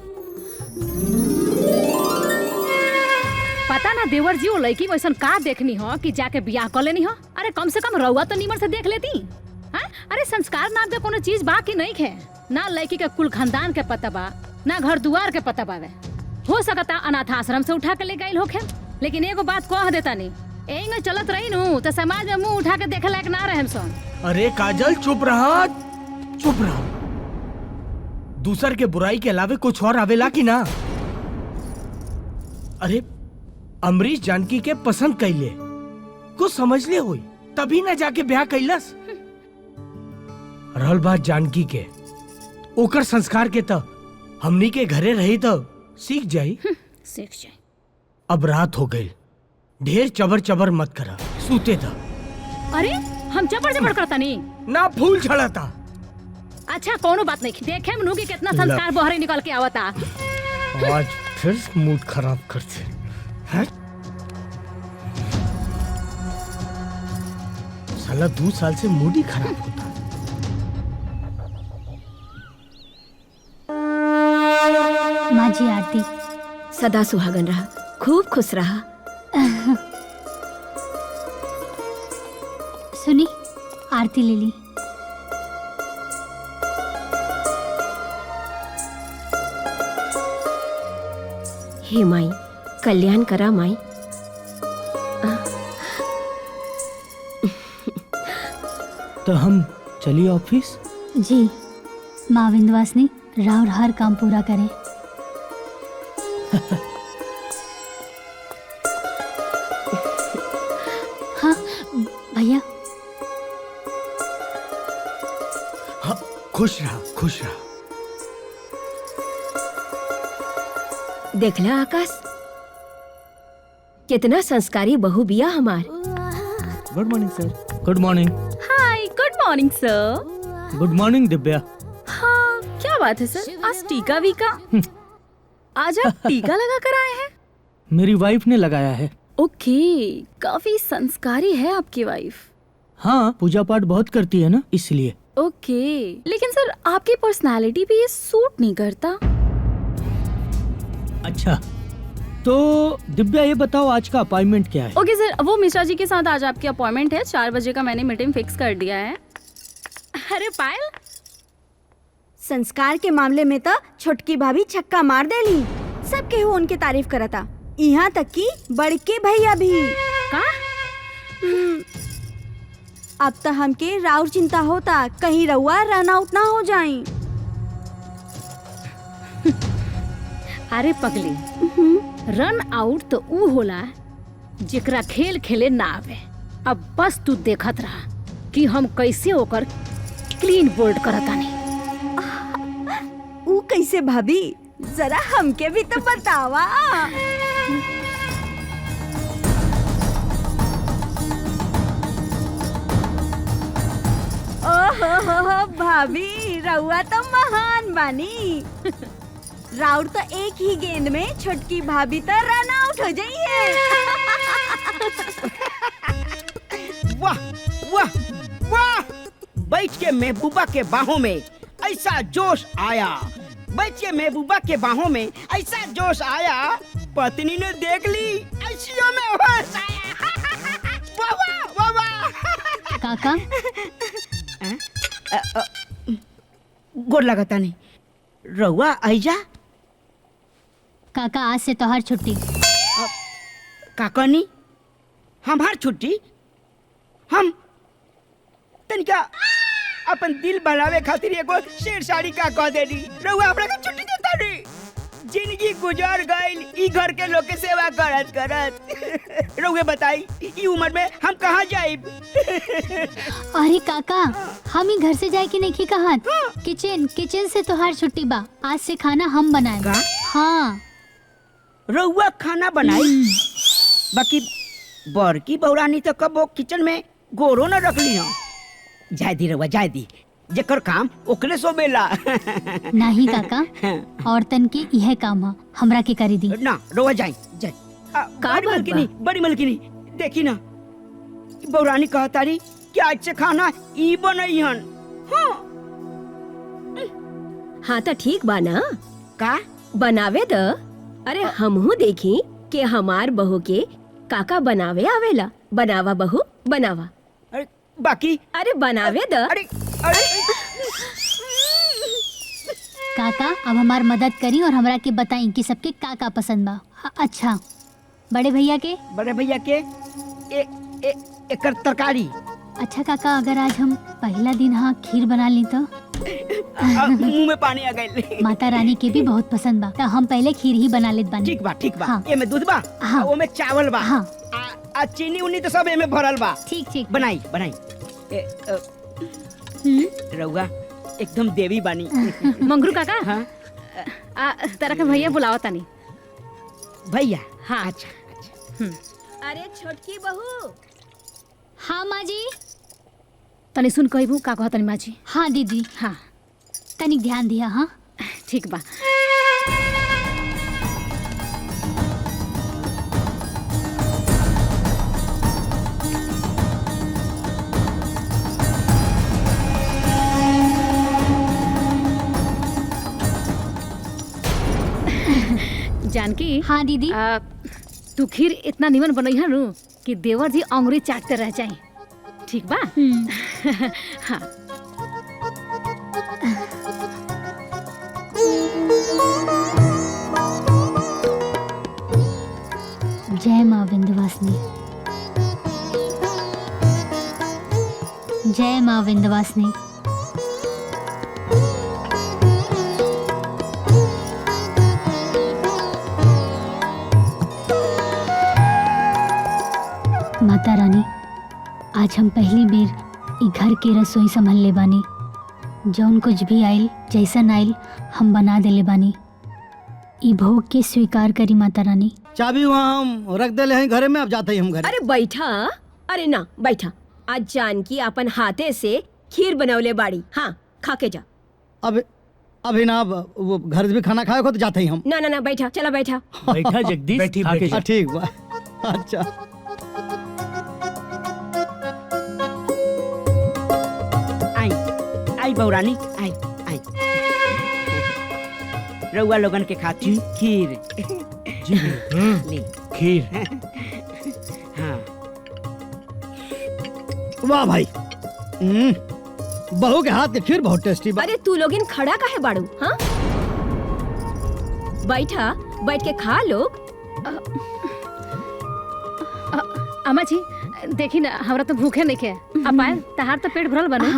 पता ना देवर जी, वो लड़की वैसन का देखनी हो कि जाके बियाह कर लेनी हो। अरे कम से कम रउआ तो नीमन से देख लेती। हाँ? अरे संस्कार नाम के कोनो चीज बा कि नहीं है? ना लड़की के कुल खानदान के पता बा, ना घर दुआर के पता बावे। हो सकता अनाथ आश्रम से उठा के ले गई होखे, लेकिन एगो बात कह देता नहीं, एंगे चलत रही नू तो समाज में मुंह उठा के देखे लायक ना रहे सन। अरे काजल चुप रहा, चुप रहा। दूसर के बुराई के अलावे कुछ और आवेला कि ना? अरे अमरीश जानकी के पसंद कैले, कुछ समझ ले हुई, तभी ना जाके ब्याह कैलस। रहल बात जानकी के, ओकर संस्कार के तो हमनी के घरे रही तो सीख जाई। सीख जाई। अब रात हो गई, ढेर चबर चबर मत करा, सूते था। अरे हम चबर चबर करता नहीं ना, फूल छड़ाता। अच्छा कोनो बात नहीं, देखे मनु की कितना संस्कार बहरे निकल के आवता। आज फिर मूड खराब करते हैं। साला 2 साल से मूड ही खराब होता। माँ जी आरती। सदा सुहागन रहा, खूब खुश रहा। सुनी, आरती ले ली। हे माई, कल्याण करा माई। तो हम चलिए ऑफिस। जी, माँ विंध्यवासिनी राव हर काम पूरा करे। हाँ भैया। हाँ, खुश रहा, खुश रहा। देखला आकाश, कितना संस्कारी बहू बिया हमार। Good morning sir. Good morning. Hi, good morning sir. Good morning Divya. हाँ, क्या बात है सर, आज टीका वीका? आज आप टीका लगा कर आए हैं? मेरी वाइफ ने लगाया है। ओके, काफी संस्कारी है आपकी वाइफ। हाँ, पूजा पाठ बहुत करती है ना, इसलिए। ओके, लेकिन सर आपकी पर्सनालिटी पे ये सूट नहीं करता। अच्छा, तो दिव्या ये बताओ आज का अपॉइंटमेंट क्या है? ओके सर, वो मिश्रा जी के साथ आज आपकी अपॉइंटमेंट है, 4 बजे का मैंने मीटिंग फिक्स कर दिया है। अरे पायल, संस्कार के मामले में तो छोटकी भाभी छक्का मार देली। सब केहू उनके तारीफ करता, यहाँ तक कि बड़के भैया भी। का? अब तो हमके राउर चिंता होता कहीं रउआ रन आउट ना हो जाए। अरे पगली, रन आउट तो ऊ होला जेकरा खेल खेले ना आवे। अब बस तू देखत रहा कि हम कैसे ओकर क्लीन बोल्ड करतानी। ऊ कैसे भाभी, जरा हमके भी तो बतावा। ओहो भाभी, रउआ तो महान बानी। राउर तो एक ही गेंद में छोटकी भाभी तो रन आउट हो जाइए। वाह वाह वाह! बैठ के महबूबा के बाहों में ऐसा जोश आया, बैठ के महबूबा के बाहों में ऐसा जोश आया, पत्नी ने देख ली, ऐसियों में होश आया। वाह वाह वाह वाह! काका गोर लगता नहीं रउआ आइजा। काका आज से तोहार छुट्टी। काकनी हमार छुट्टी? हम तनिका अपन दिल बनावे खातिर एगो शेर साड़ी का कह देली, रउआ हमरा के छुट्टी देता नी। जिंदगी गुजर गइल ई घर के लोग के सेवा करत करत। रउए बताई ई उम्र में हम कहाँ जाइब? अरे काका, हम ही घर से जाए कि नहीं कहा? किचन से तोहार छुट्टी बा। आज से खाना हम बनाए। हाँ, रउआ खाना बनाई, बाकी बड़की बौरानी तो कबो किचन में गोरो न रखली हो। जाय दी रउआ, जाय दी, जेकर काम ओकरे सोबेला। नहीं काका, औरतन के यह काम है, हमरा के करी दी। ना रउआ जाई जाई। बड़ी मलकिनी देखी ना, बौरानी कहतारी कि आज से खाना ई बनई हन। हाँ तो ठीक बा ना? का बनावे द। अरे हमहू देखी कि हमार बहू के काका बनावे आवेला। बनावा बहू, बनावा। अरे बाकी, अरे बनावे द। अरे अरे काका अब हमार मदद करी और हमरा के बताई कि सबके काका पसंद बा। अच्छा, बड़े भैया के एकर तरकारी। अच्छा काका, अगर आज हम पहला दिन हाँ खीर बना ली तो? मुंह में पानी आ गइल। माता रानी के भी बहुत पसंद बा, तो हम पहले खीर ही बना लेत बानी। ठीक बा ठीक बा। हाँ। एमे दूध बा, हाँ। ओमे चावल बा, हाँ। आ चीनी उनी तो सब एमे भरल बा। ठीक बनाई बनाई। रउआ एकदम देवी बानी। मंगरू काका, हाँ? तरह के भैया बुलावा तानी। भैया? हाँ। अच्छा। अरे छोटकी बहू। हाँ माँ जी। तनी सुन कहबू का कह तनी माँ जी। हाँ दीदी। हाँ तनिक ध्यान दिया। हाँ ठीक बा। जानकी। हाँ दीदी। तू खीर इतना निमन बनई है नु कि देवर जी अंगुरी चाटते रह जाए। ठीक बा? हाँ। जय माँ विंध्यवासिनी। जय माँ विंध्यवासिनी। माता रानी, आज हम पहली बेर ई घर के रसोई संभल ले बानी। जौन कुछ भी आइल, जैसन आइल, हम बना देले बानी। ई भोग के स्वीकार करी माता रानी। चाबी वहाँ हम रख देले हैं घरे में, अब जाते ही हम घर। अरे बैठा। अरे ना बैठा। आज जानकी अपन हाथे से खीर बनवले बाड़ी। हाँ, खा के जा। अब अभी ना, अब वो घर से भी खाना खाए को तो जाते ही हम। ना ना ना बैठा, चला बैठा। बैठा जगदीश, बैठी, खा के जा। ठीक बा। अच्छा आई आई बहुरानी आई आई रउआ लोगन के खातिर खीर जी ली खीर। हाँ वाह भाई बहू के हाथ के खीर बहुत टेस्टी बा। अरे तू लोगिन खड़ा काहे बाड़ू? हाँ बैठा, बैठ के खा लोग। अम्मा जी देखी ना हमरा तो भूखे नहीं के अब आए तहार तो पेट भरल बने।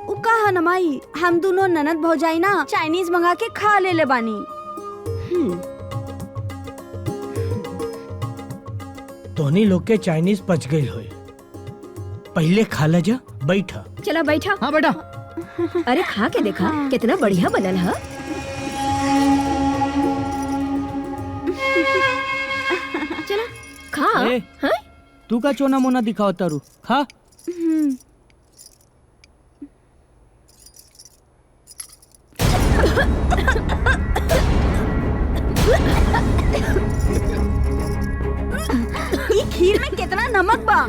उ कहा न माई, हम दोनों ननद भौजाई ना चाइनीज मंगा के खा ले बानी। तोहनी लोग के चाइनीज पच गई होई, पहले खा ले जा। बैठा चला बैठा। हाँ बेटा। अरे खा के देखा कितना बढ़िया बनल है। चला खा। ए, तू का चोना मोना दिखाओ तारू, खा। ई खीर में कितना नमक बा?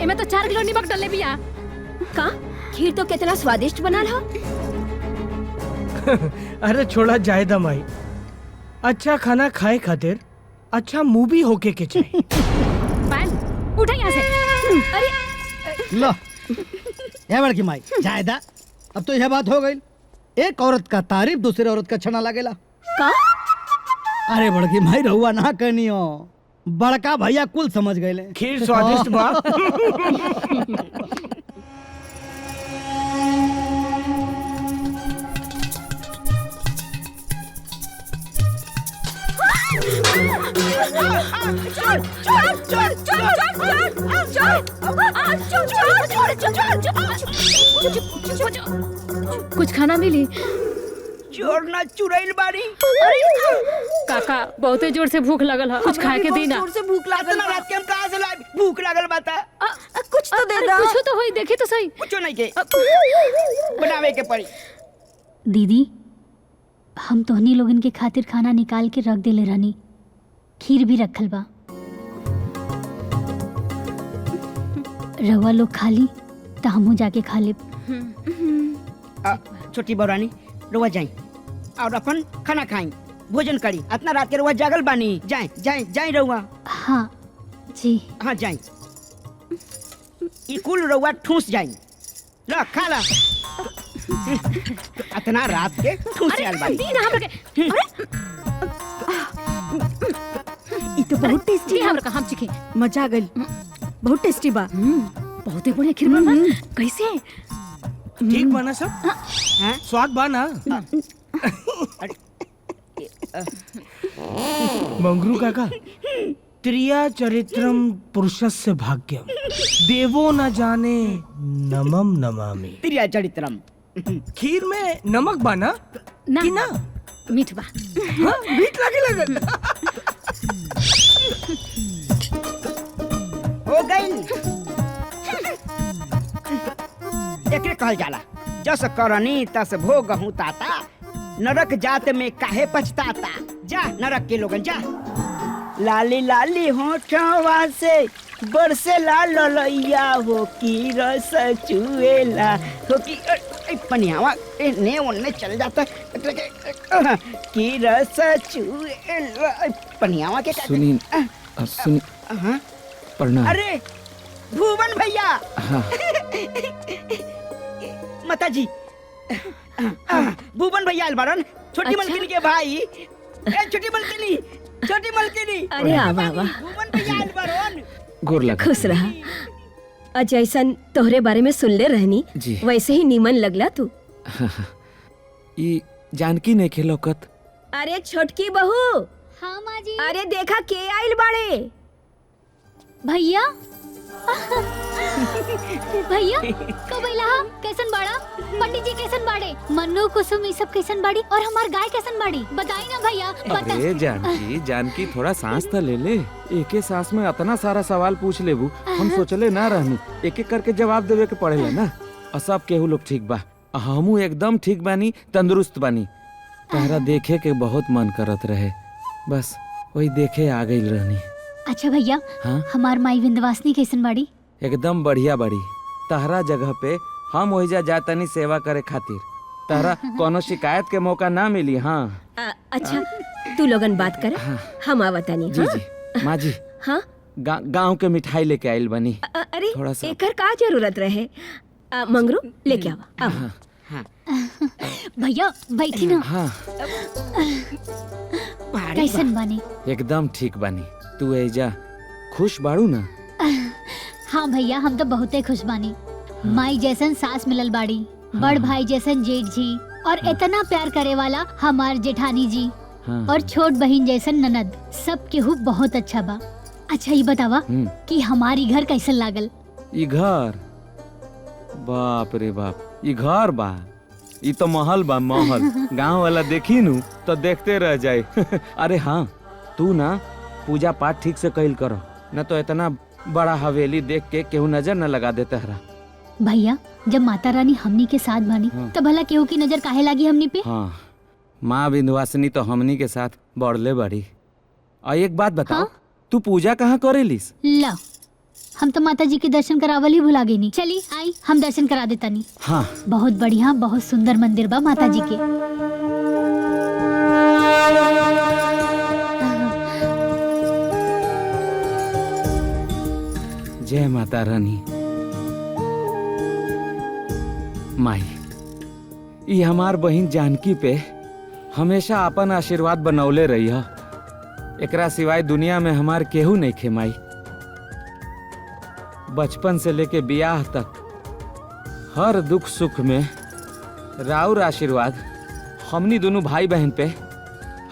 एमे तो 4 किलो नमक डले बिया। का खीर तो कितना स्वादिष्ट बनल है। अरे छोड़ा जाए दमाई, अच्छा खाना खाए खातिर अच्छा मूवी होके के चाहिए। पायल उठा यहाँ से। अरे लो ये बड़की माई जायदा, अब तो यह बात हो गई। एक औरत का तारीफ दूसरे औरत का छना लगेला का? अरे बड़की माई रहुआ ना कहनी हो, बड़का भैया कुल समझ गए। खीर स्वादिष्ट बा। कुछ खाना मिली? चोर ना चुरैल बारी। काका बहुते जोर से भूख लगल है, कुछ खाए के दी ना। जोर से भूख लागल इतना रात के हम कहाँ से लाए? भूख लागल बाता। कुछ तो दे दा। कुछ तो होई, देखी तो सही। कुछ नहीं के बनावे के पड़ी। दीदी हम तोहनी लोगन के खातिर खाना निकाल के रख देले रहनी, खीर भी रखल बा। रवा लोग खा ली तो हमहू जाके खा ले। छोटी बौरानी रुआ जाई और अपन खाना खाई, भोजन करी। इतना रात के रुआ जागल बानी। जाए जाए जाए रुआ। हाँ जी। हाँ जाए। ई कुल रुआ ठूस जाई। ला खा ला। इतना रात के ठूस आल बानी। दी ना हमरा के। ई तो बहुत टेस्टी है। हमरा का हम चिखे। मजा आ गई, बहुत टेस्टी बा। बहुते बढ़िया खीर बना। कैसे? ठीक बना सब? स्वाद बा ना? मंगरू काका, त्रिया चरित्रम पुरुषस्य भाग्यम देवो न जाने नमम नमामि। त्रिया चरित्रम। खीर में नमक बा ना? ना, कि ना? मीठ बा। हाँ, मीठ लगे लगल। हो गई। एकरे कहल जाला, जस करनी तस भोगहूं ताता, नरक जात में काहे पछताता। जा नरक के लोगन जा। लाली लाली होठवा से बरसे लाल ललैया हो की रस चुएला हो की पनियावा ने उनने चल जाता की रस चुएला पनियावा के। सुनी सुनी प्रणाम। अरे भुवन भैया। हाँ। माता जी भुवन भैया अलबारन, छोटी मलकिनी के भाई। छोटी मलकिनी, छोटी मलकिनी। अरे आवा आवा। भुवन भैया अलबारन। गोर लगा। खुश रहा। जैसन तोहरे बारे में सुनले रहनी जी। वैसे ही नीमन लगला तू। ई जानकी नहीं खेलौकत। अरे छोटकी बहू। हाँ माँ जी। अरे देखा के आइल बाड़े। भैया भैया कब अइला? कैसन बाड़ा? पंडित जी कैसन बाड़े? मन्नू कुसुम ई सब कैसन बाड़ी? और हमार गाय कैसन बाड़ी? बताई ना भैया। अरे जानकी, जानकी थोड़ा सांस तो ले ले। एक सांस में इतना सारा सवाल पूछ लेबू, हम सोचले ना रहनी। एक एक करके जवाब देवे के पड़ेला ना। और सब केहू लोग ठीक बा, हमू एकदम ठीक बानी, तंदुरुस्त बानी। तहरा देखे के बहुत मन करत रहे, बस वही देखे आ गई रहनी। अच्छा भैया, हाँ? हमार माई विंध्यवासिनी कैसन बाड़ी? एकदम बढ़िया बड़ी। तहरा जगह पे हम ओहिजा जातनी सेवा करे खातिर। तहरा कोनो शिकायत के मौका ना मिली। हाँ अच्छा तू लोगन बात कर, हम आवतानी। जी जी माँ जी। हाँ गांव के मिठाई लेके आइल बनी। अरे थोड़ा सा एकर का जरूरत रहे? मंगरू लेके आवा। भैया बैठी ना। हाँ कैसन बानी? एकदम ठीक बानी। तू एजा खुश बाड़ू ना? हाँ भैया हम तो बहुते खुश बानी। माई जैसन सास मिलल बाड़ी, बड़ भाई जैसन जेठ जी, और इतना प्यार करे वाला हमार जेठानी जी, और छोट बहन जैसन ननद। सब केहू बहुत अच्छा बा। अच्छा ये बतावा कि हमारी घर कैसन लागल? ई घर बाप रे बाप, ई घर बा, ई तो महल बा महल। गांव वाला देखी नु तो देखते रह जाए। अरे हाँ तू ना पूजा पाठ ठीक से कैल करो, न तो इतना बड़ा हवेली देख के केहू नजर न लगा देता हरा। भैया जब माता रानी हमनी के साथ बानी तो भला केहू की नजर काहे लागी हमनी पे? हाँ माँ विंध्यवासिनी तो हमनी के साथ बढ़ले बड़ी। और एक बात बताओ, तू पूजा कहाँ करेलिस? ला हम तो माता जी के दर्शन करावल ही भुला गई। चली आई हम दर्शन करा देता नी। हाँ बहुत बढ़िया, बहुत सुंदर मंदिर बा माता जी के। जय माता रानी। माई ये हमार बहन जानकी पे हमेशा अपन आशीर्वाद बनौले रही है। एकरा सिवाय दुनिया में हमार केहू नहीं खे माई। बचपन से लेके बियाह तक हर दुख सुख में राउर आशीर्वाद हमनी दोनों भाई बहन पे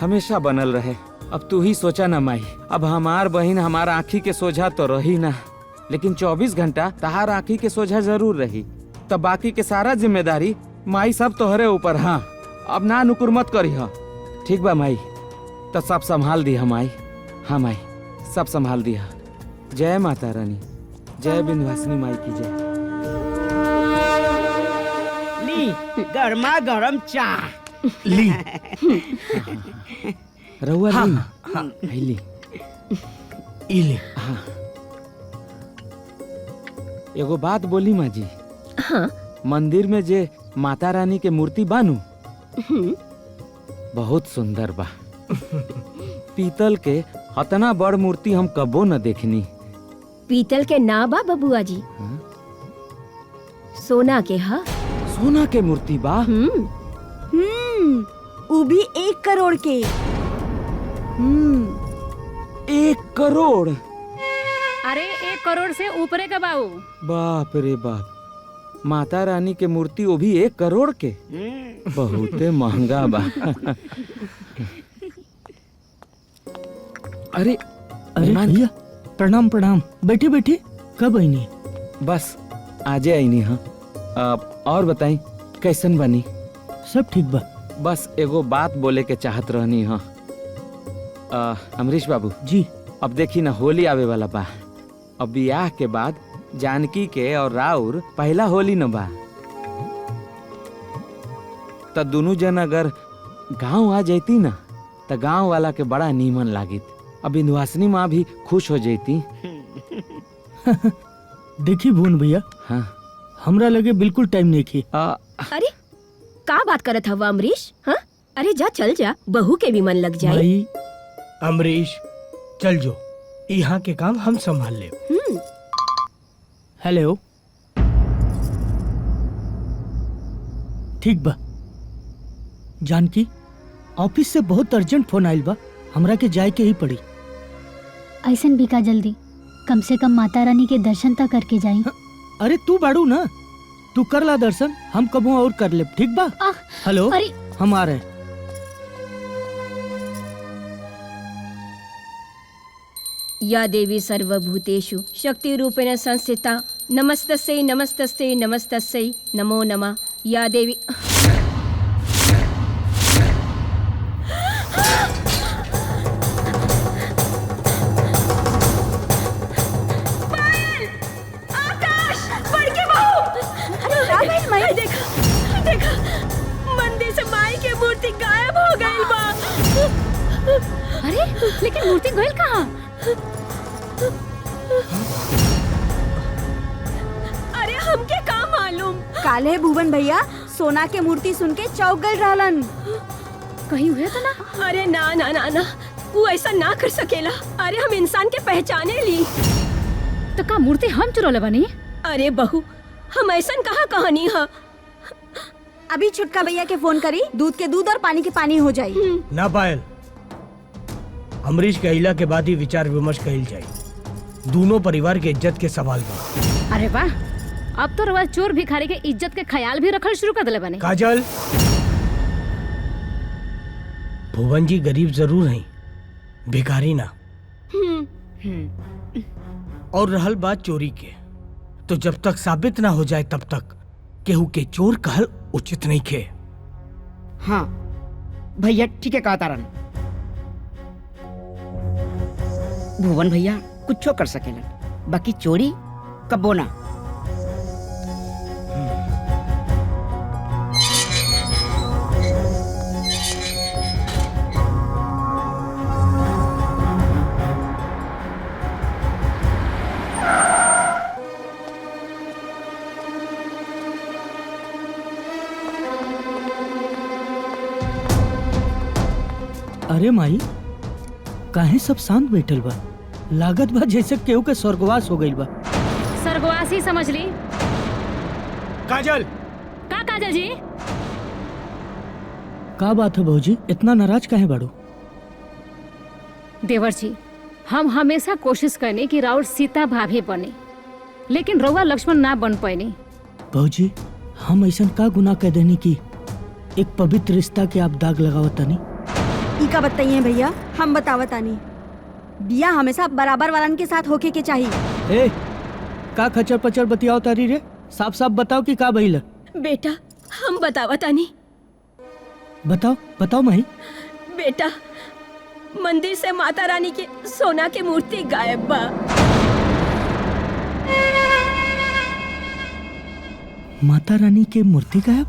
हमेशा बनल रहे। अब तू ही सोचा ना माई, अब हमार बहन हमार आँखी के सोझा तो रही ना, लेकिन 24 घंटा तहार आँखी के सोझा जरूर रही। तब बाकी के सारा जिम्मेदारी माई सब तोहरे ऊपर। हाँ अब ना नुकुर मत करी। हाँ ठीक बा माई, तो सब संभाल दिया माई। हाँ माई सब संभाल दिया। जय माता रानी, जय विंध्यवासिनी माई की जय। ली गर्मा गरम चाय ली। रहुआ हाँ, ली। हाँ, ली ई ले। हाँ एगो बात बोली माँ जी। हाँ मंदिर में जे माता रानी के मूर्ति बानू बहुत सुंदर बा। पीतल के इतना बड़ मूर्ति हम कबो न देखनी। पीतल के ना बा बबुआ जी, सोना के। हा सोना के मूर्ति बा। वो भी 1 करोड़ के। 1 करोड़? अरे 1 करोड़ से ऊपरे का बाऊ। बाप रे बाप, माता रानी के मूर्ति वो भी 1 करोड़ के? बहुते महंगा बा। अरे अरे भैया प्रणाम प्रणाम। बैठे बैठे कब आईनी? बस आजे आईनी। हाँ और बताई कैसन बनी? सब ठीक बा। बस एगो बात बोले के चाहत रहनी। हाँ अमरीश बाबू जी, अब देखी ना होली आवे वाला बा। अब बियाह के बाद जानकी के और राउर पहला होली न बा, तो दोनों जन अगर गांव आ जाती ना तो गांव वाला के बड़ा नीमन लागित। अब विंध्यवासिनी माँ भी खुश हो जाती। देखी भून भैया, हाँ हमरा लगे बिल्कुल टाइम नहीं की। अरे का बात करत हवा अमरीश? हाँ अरे जा चल जा, बहू के भी मन लग जाए। भाई अमरीश चल जो, यहाँ के काम हम संभाल ले। हेलो ठीक बा। जानकी ऑफिस से बहुत अर्जेंट फोन आइल बा, हमरा के जाए के ही पड़ी। ऐसन भी का जल्दी, कम से कम माता रानी के दर्शन तक करके जाई। अरे तू बाड़ू ना, तू कर ला दर्शन, हम कबो और कर ले। ठीक बा? हेलो अरे हम आ रहे हैं। या देवी सर्वभूतेषु शक्ति रूपेण संस्थिता नमस्तस्यै नमस्तस्यै नमस्तस्यै नमो नमः। या देवी आकाश बड़के बहू। अरे देखा देखा, मंदिर से माई के मूर्ति गायब हो गई बा। अरे लेकिन मूर्ति गइल कहाँ? हमके का मालूम। काले भुवन भैया सोना के मूर्ति सुन के चौक गए रहलन। कहीं हुए तो ना? अरे ना ना ना ना, वो ऐसा ना कर सकेला। अरे हम इंसान के पहचाने ली। तो का मूर्ति हम चुरौले बनी? अरे बहू, हम ऐसा कहा कहानी है। अभी छुटका भैया के फोन करी, दूध के दूध और पानी के पानी हो जाई। ना पायल, अमरीश कहला के बाद ही विचार विमर्श कइल जाए। दोनों परिवार के इज्जत के सवाल बा। अरे वाह, अब तो रवा चोर भिखारी के इज्जत के ख्याल भी रखल शुरू कर दिले बने। काजल, भुवन जी गरीब जरूर हैं, भिखारी ना। और रहल बात चोरी के, तो जब तक साबित ना हो जाए तब तक केहू के चोर कहल उचित नहीं खे। हाँ भैया ठीक है कहा तारन। भुवन भैया कुछो कर सकेलन, बाकी चोरी कबो ना। अरे माई, काहे सब शांत बैठल बा? लागत बा जैसे केहू के स्वर्गवास हो गइल बा। स्वर्गवास ही समझ ली। काजल, का काजल जी? का बात है भौजी, इतना नाराज काहे बाड़ू? देवर जी, हम हमेशा कोशिश करने की राउर सीता भाभी बने, लेकिन रउआ लक्ष्मण ना बन पानी। भौजी, हम ऐसा का गुनाह कर देनी की एक पवित्र रिश्ता के आप दाग लगावतानी? ई का बताइए भैया, हम बतावतानी। बिया हमेशा बराबर वालन के साथ होके के चाहिए। ए, का खचर पचर बतियाओ तारी रे? साफ साफ बताओ कि का भइल। बेटा, हम बतावतानी। बताओ बताओ माई। बेटा, मंदिर से माता रानी के सोना की मूर्ति गायब बा। माता रानी के मूर्ति गायब?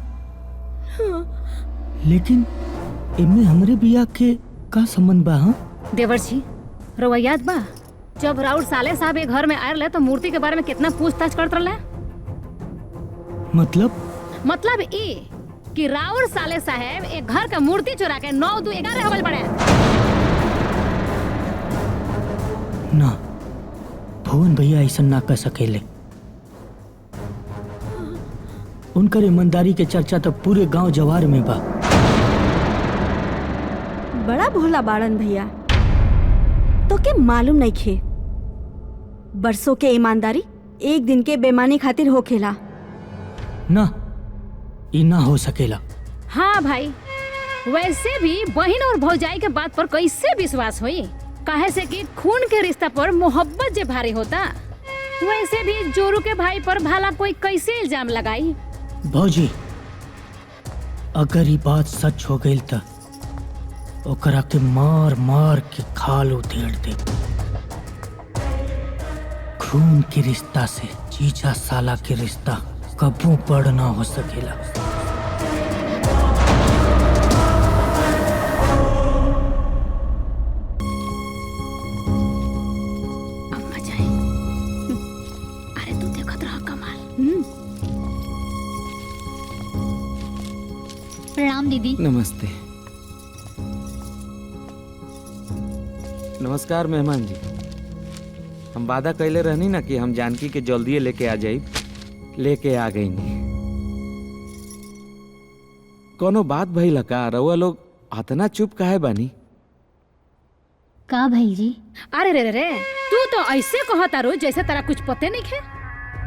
हाँ। लेकिन इनमें हमरे बिया के का संबंध बा? हाँ देवर जी, रउआ याद बा जब राउर साले साहब ये घर में आए रहे तो मूर्ति के बारे में कितना पूछताछ करत रहे? मतलब ई कि राउर साले साहब एक घर का मूर्ति चुरा के 9 2 11 हवल पड़े। ना, भुवन भैया ऐसा ना कर सकेले। उनकर ईमानदारी के चर्चा तो पूरे गांव जवार में बा। बड़ा भोला बाड़न भैया, तो के मालूम नहीं खे बरसों के ईमानदारी एक दिन के बेमानी खातिर होखेला। ना, ई ना हो सकेला। हाँ भाई, वैसे भी बहन और भौजाई के बात पर कैसे विश्वास हुई? काहे से कि खून के रिश्ता पर मोहब्बत जे भारी होता, वैसे भी जोरू के भाई पर भाला कोई कैसे इल्जाम लगाई? भौजी, अगर ये बात सच हो गई तो ओकरा के मार मार के खाल उधेड़ दे। खून के रिश्ता से जीजा साला के रिश्ता कबू बड़ ना हो सकेला। अरे तू देखत रहा कमाल। प्रणाम दीदी। नमस्ते। नमस्कार मेहमान जी। हम वादा कैले रहनी ना कि हम जानकी के जल्दी लेके आ जाई, लेके आ गई नहीं। कोनो बात भइल का? रउआ लोग अतना चुप काहे बानी? का भाई जी? अरे रे रे रे, तू तो ऐसे कहता रो जैसे तेरा कुछ पते नहीं है।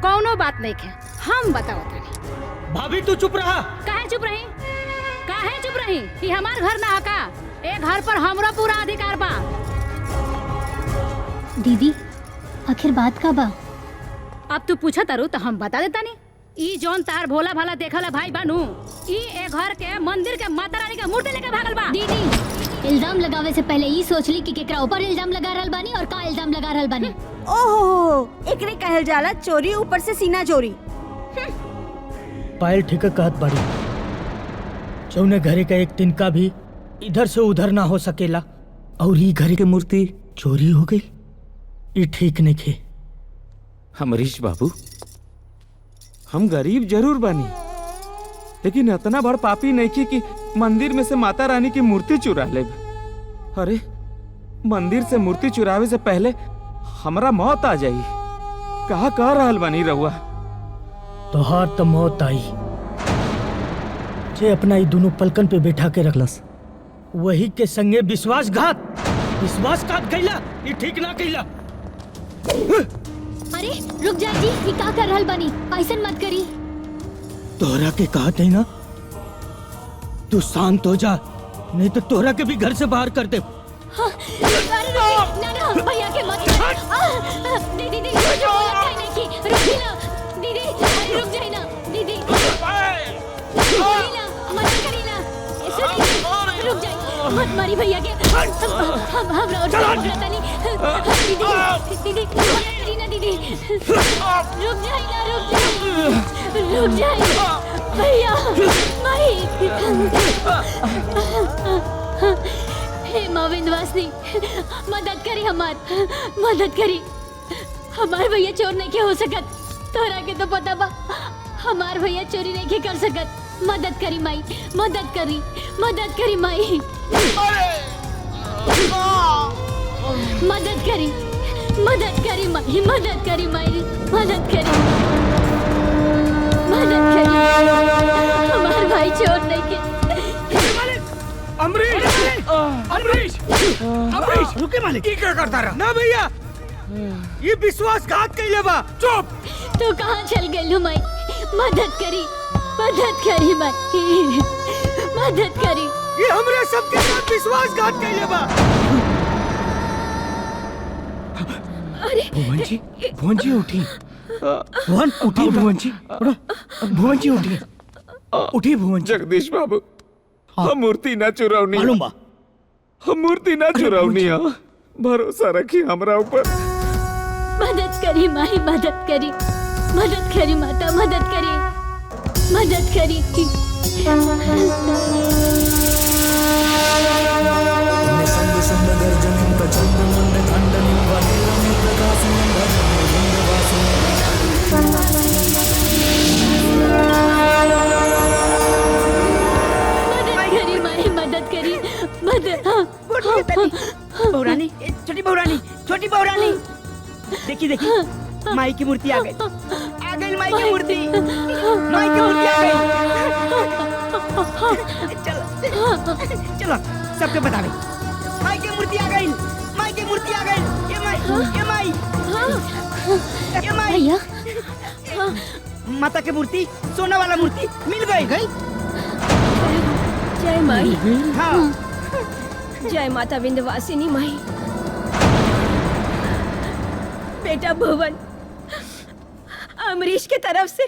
कौनो बात नहीं है, हम बताओ तानी। भाभी तू चुप रहा। काहे चुप रही? काहे चुप रही? कि हमार घर ना का? ए घर पर हमरा पूरा अधिकार बा। दीदी, आखिर बात का बा? अब तू पूछा तारू तो हम बता देता नहीं। ई जौन तार भोला भाला देखला भाई बानू, ई ए घर के मंदिर के माता रानी का मूर्ति लेके भागल बा। दीदी, इल्जाम लगावे से पहले ई सोच ली कि केकरा ऊपर इल्जाम लगा रहल बानी और का इल्जाम लगा रहल बानी। ओहो, एकरे कहल जाला चोरी ऊपर से सीना चोरी। पायल ठीक कहत बाड़ी। जौने घरे का एक तिनका भी इधर से उधर ना हो सकेला, और ई घर के मूर्ति चोरी हो गई, ई ठीक नहीं खे। अमरीश बाबू, हम गरीब जरूर बनी, लेकिन इतना बड़ पापी नहीं की कि मंदिर में से माता रानी की मूर्ति चुरा ले। अरे मंदिर से मूर्ति चुरावे से पहले हमरा मौत आ जाई। कहा कह रहल बनी रहुआ? तोहार तो मौत आई जे अपना ई दोनों पलकन पे बैठा के रखलस, वही के संगे विश्वासघात कैला, ये ठीक ना कैला। अरे रुक जाए जी, ये का कर रहल बानी? ऐसन मत करी। तोहरा के कहा नहीं ना, तू शांत हो जा, नहीं तो तोहरा के भी घर से बाहर कर दे। हाँ, अरे ना ना भैया के मत। दीदी दीदी जो बोला कहीं नहीं की, रुकी ना दीदी, अरे रुक जाए ना दीदी, रुकी ना, मत करी ना, सुनिए, रुक जाए, मत मारी भैया के। हम राउर पता नहीं दीदी दीदी मत करी ना दीदी, रुक जाए ना, रुक जाए भैया माई। हे माँ विंध्यवासिनी, मदद करी, मदद करी। हमार भैया चोर नहीं के हो सकत, तोरा के तो पता बा, हमार भैया चोरी नहीं के कर सकत। मदद करी माई, मदद करी माई, मदद करी माई, मदद करी। हमार भाई चोर नहीं के। अमरीश रुके मालिक, क्या करता रहा? ना भैया, ये विश्वासघात कैले बा। चुप। तू कहाँ चल गई माई? मदद करी माई, मदद करी। ये हमरे सबके साथ विश्वासघात कैले बा। अरे भुवन जी उठी। भुवन उठी, भुवन जी उठी, उठी भुवन जी। जगदीश बाबू, हम मूर्ति ना चुरावनी, मालूम बा, हम मूर्ति ना चुरावनी। भरोसा रखी हमरा ऊपर। मदद करी माई, मदद करी माता, मदद करी। निसंग शुंड गर्जनिं प्रचंडमुंड खंडनिं वनेरनिं प्रकाशिनिं भजने विंध्यवासिनीं। मदद करी। बहुरानी, छोटी बहुरानी, देखी माई की मूर्ति आ गई, माई की मूर्ति आ गई। चलो सबके बता दे, माई की मूर्ति आ गई। ये माई भैया, माता की मूर्ति, सोना वाला मूर्ति मिल गई। जय माई। हाँ, जय माता विंध्यवासिनी माई। बेटा भुवन, अमरीश के तरफ से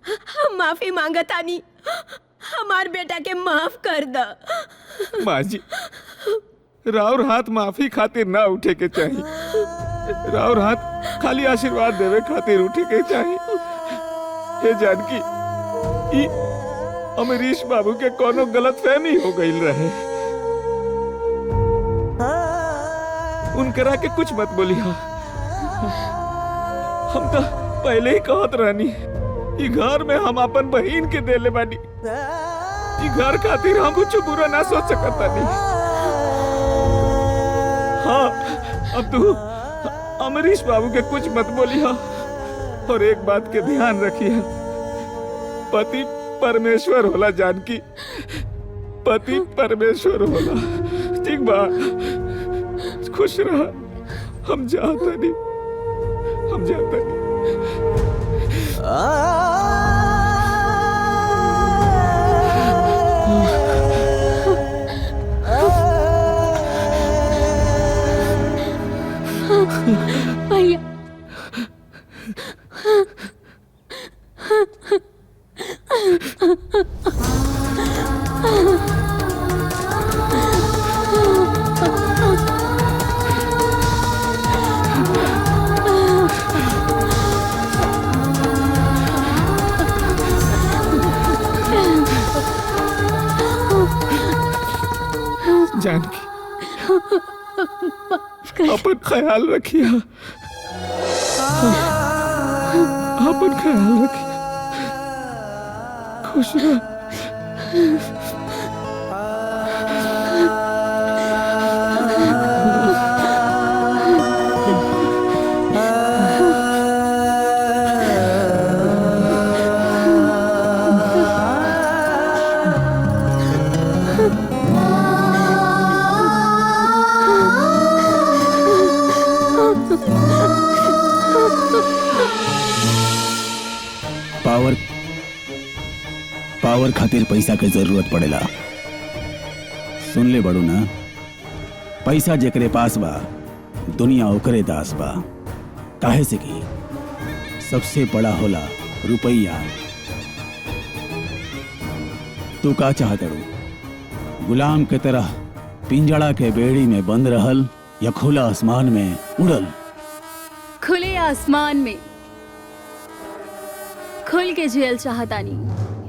हम माफी मांगतानी, हमार बेटा के माफ कर द। माँ जी, राउर हाथ माफी खातिर ना उठे के चाहिए, राउर हाथ खाली आशीर्वाद देवे खातिर उठे के चाहिए। हे जानकी, ई अमरीश बाबू के कोनो गलतफहमी हो गई रहे, उनकरा के कुछ मत बोली। हम तो पहले ही कहत रहनी, ई घर में हम अपन बहन के देले बानी, ई घर खातिर हम कुछ बुरा ना सोच सकता नहीं। हाँ, अब तू अमरीश बाबू के कुछ मत बोली। और एक बात के ध्यान रखिए, पति परमेश्वर होला जानकी, पति परमेश्वर होला। ठीक बा, खुश रहा। हम जाता नहीं। भैया, जानकी, अपन ख्याल रखिए, अपन ख्याल रखिए। खुश रह। पावर खातिर पैसा के जरूरत पड़ेला। सुन ले बड़ू ना, पैसा जेकरे पास बा दुनिया ओकरे दास बा। काहे से कि सबसे बड़ा होला रुपया। तू का चाहत रू? गुलाम के तरह पिंजड़ा के बेड़ी में बंद रहल या खुला आसमान में उड़ल? खुले आसमान में खुल के झेल चाहतानी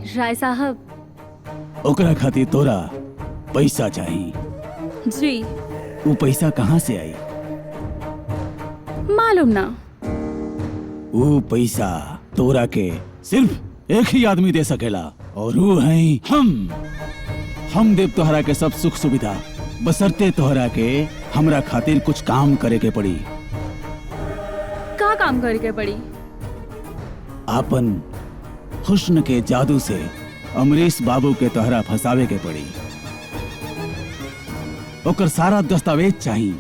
राय साहब। ओकरा खातिर तोरा पैसा चाहिए। जी। वो पैसा कहाँ से आई? मालूम ना। वो पैसा तोरा के सिर्फ एक ही आदमी दे सकेला और वो है हम देव तोहरा के सब सुख सुविधा, बसरते तोहरा के हमरा खातिर कुछ काम करे के पड़ी। का काम करे के पड़ी? आपन हुस्न के जादू से अमरीश बाबू के तोहरा फंसावे के पड़ी। ओकर सारा दस्तावेज चाहिए।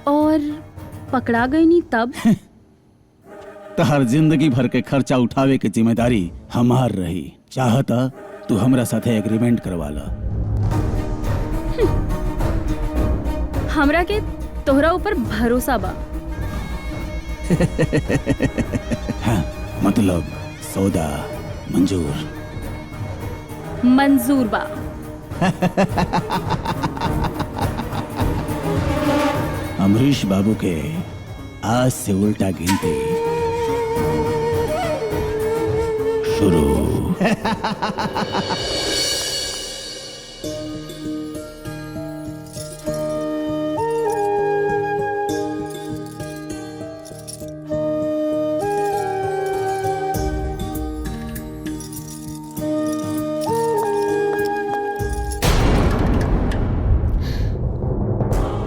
और पकड़ा गई नहीं तब? तहर जिंदगी भर के खर्चा उठावे के जिम्मेदारी हमार रही। चाहता तू हमरा साथे एग्रीमेंट करवा ला। हमरा के तोहरा ऊपर भरोसा बा। हाँ, मतलब सौदा मंजूर? मंजूर बा। अमरीश बाबू के आज से उल्टा गिनती शुरू।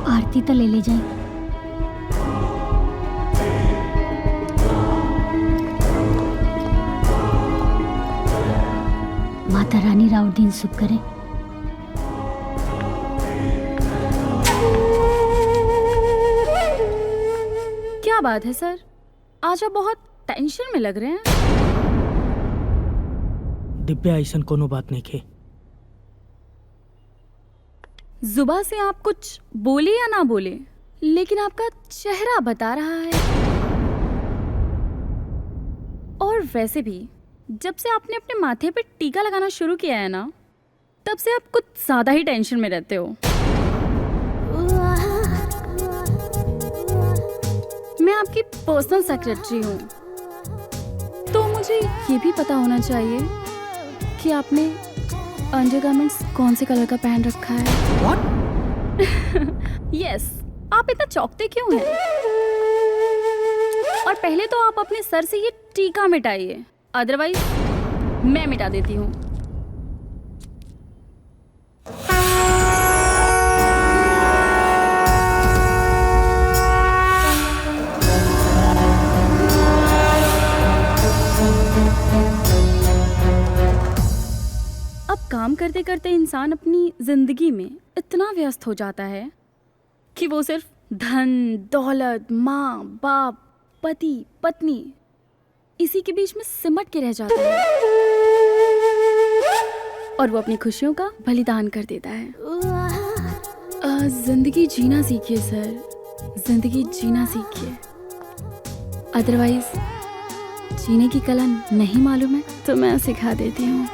आरती तो ले जाए। माता रानी राउर दिन सुख करे। क्या बात है सर, आज आप बहुत टेंशन में लग रहे हैं। दिव्या ऐसा कोनो बात नहीं खे। जुबा से आप कुछ बोले या ना बोले, लेकिन आपका चेहरा बता रहा है। और वैसे भी जब से आपने अपने माथे पे टीका लगाना शुरू किया है ना, तब से आप कुछ ज्यादा ही टेंशन में रहते हो। मैं आपकी पर्सनल सेक्रेटरी हूँ, तो मुझे ये भी पता होना चाहिए कि आपने अंडरगारमेंट्स कौन से कलर का पहन रखा है। यस, आप इतना चौंकते क्यों हैं? और पहले तो आप अपने सर से ये टीका मिटाइए, अदरवाइज मैं मिटा देती हूँ। अब काम करते करते इंसान अपनी जिंदगी में इतना व्यस्त हो जाता है कि वो सिर्फ धन, दौलत, माँ, बाप, पति, पत्नी, इसी के बीच में सिमट के रह जाता है और वो अपनी खुशियों का बलिदान कर देता है। जिंदगी जीना सीखिए सर, जिंदगी जीना सीखिए, अदरवाइज जीने की कला नहीं मालूम है तो मैं सिखा देती हूँ।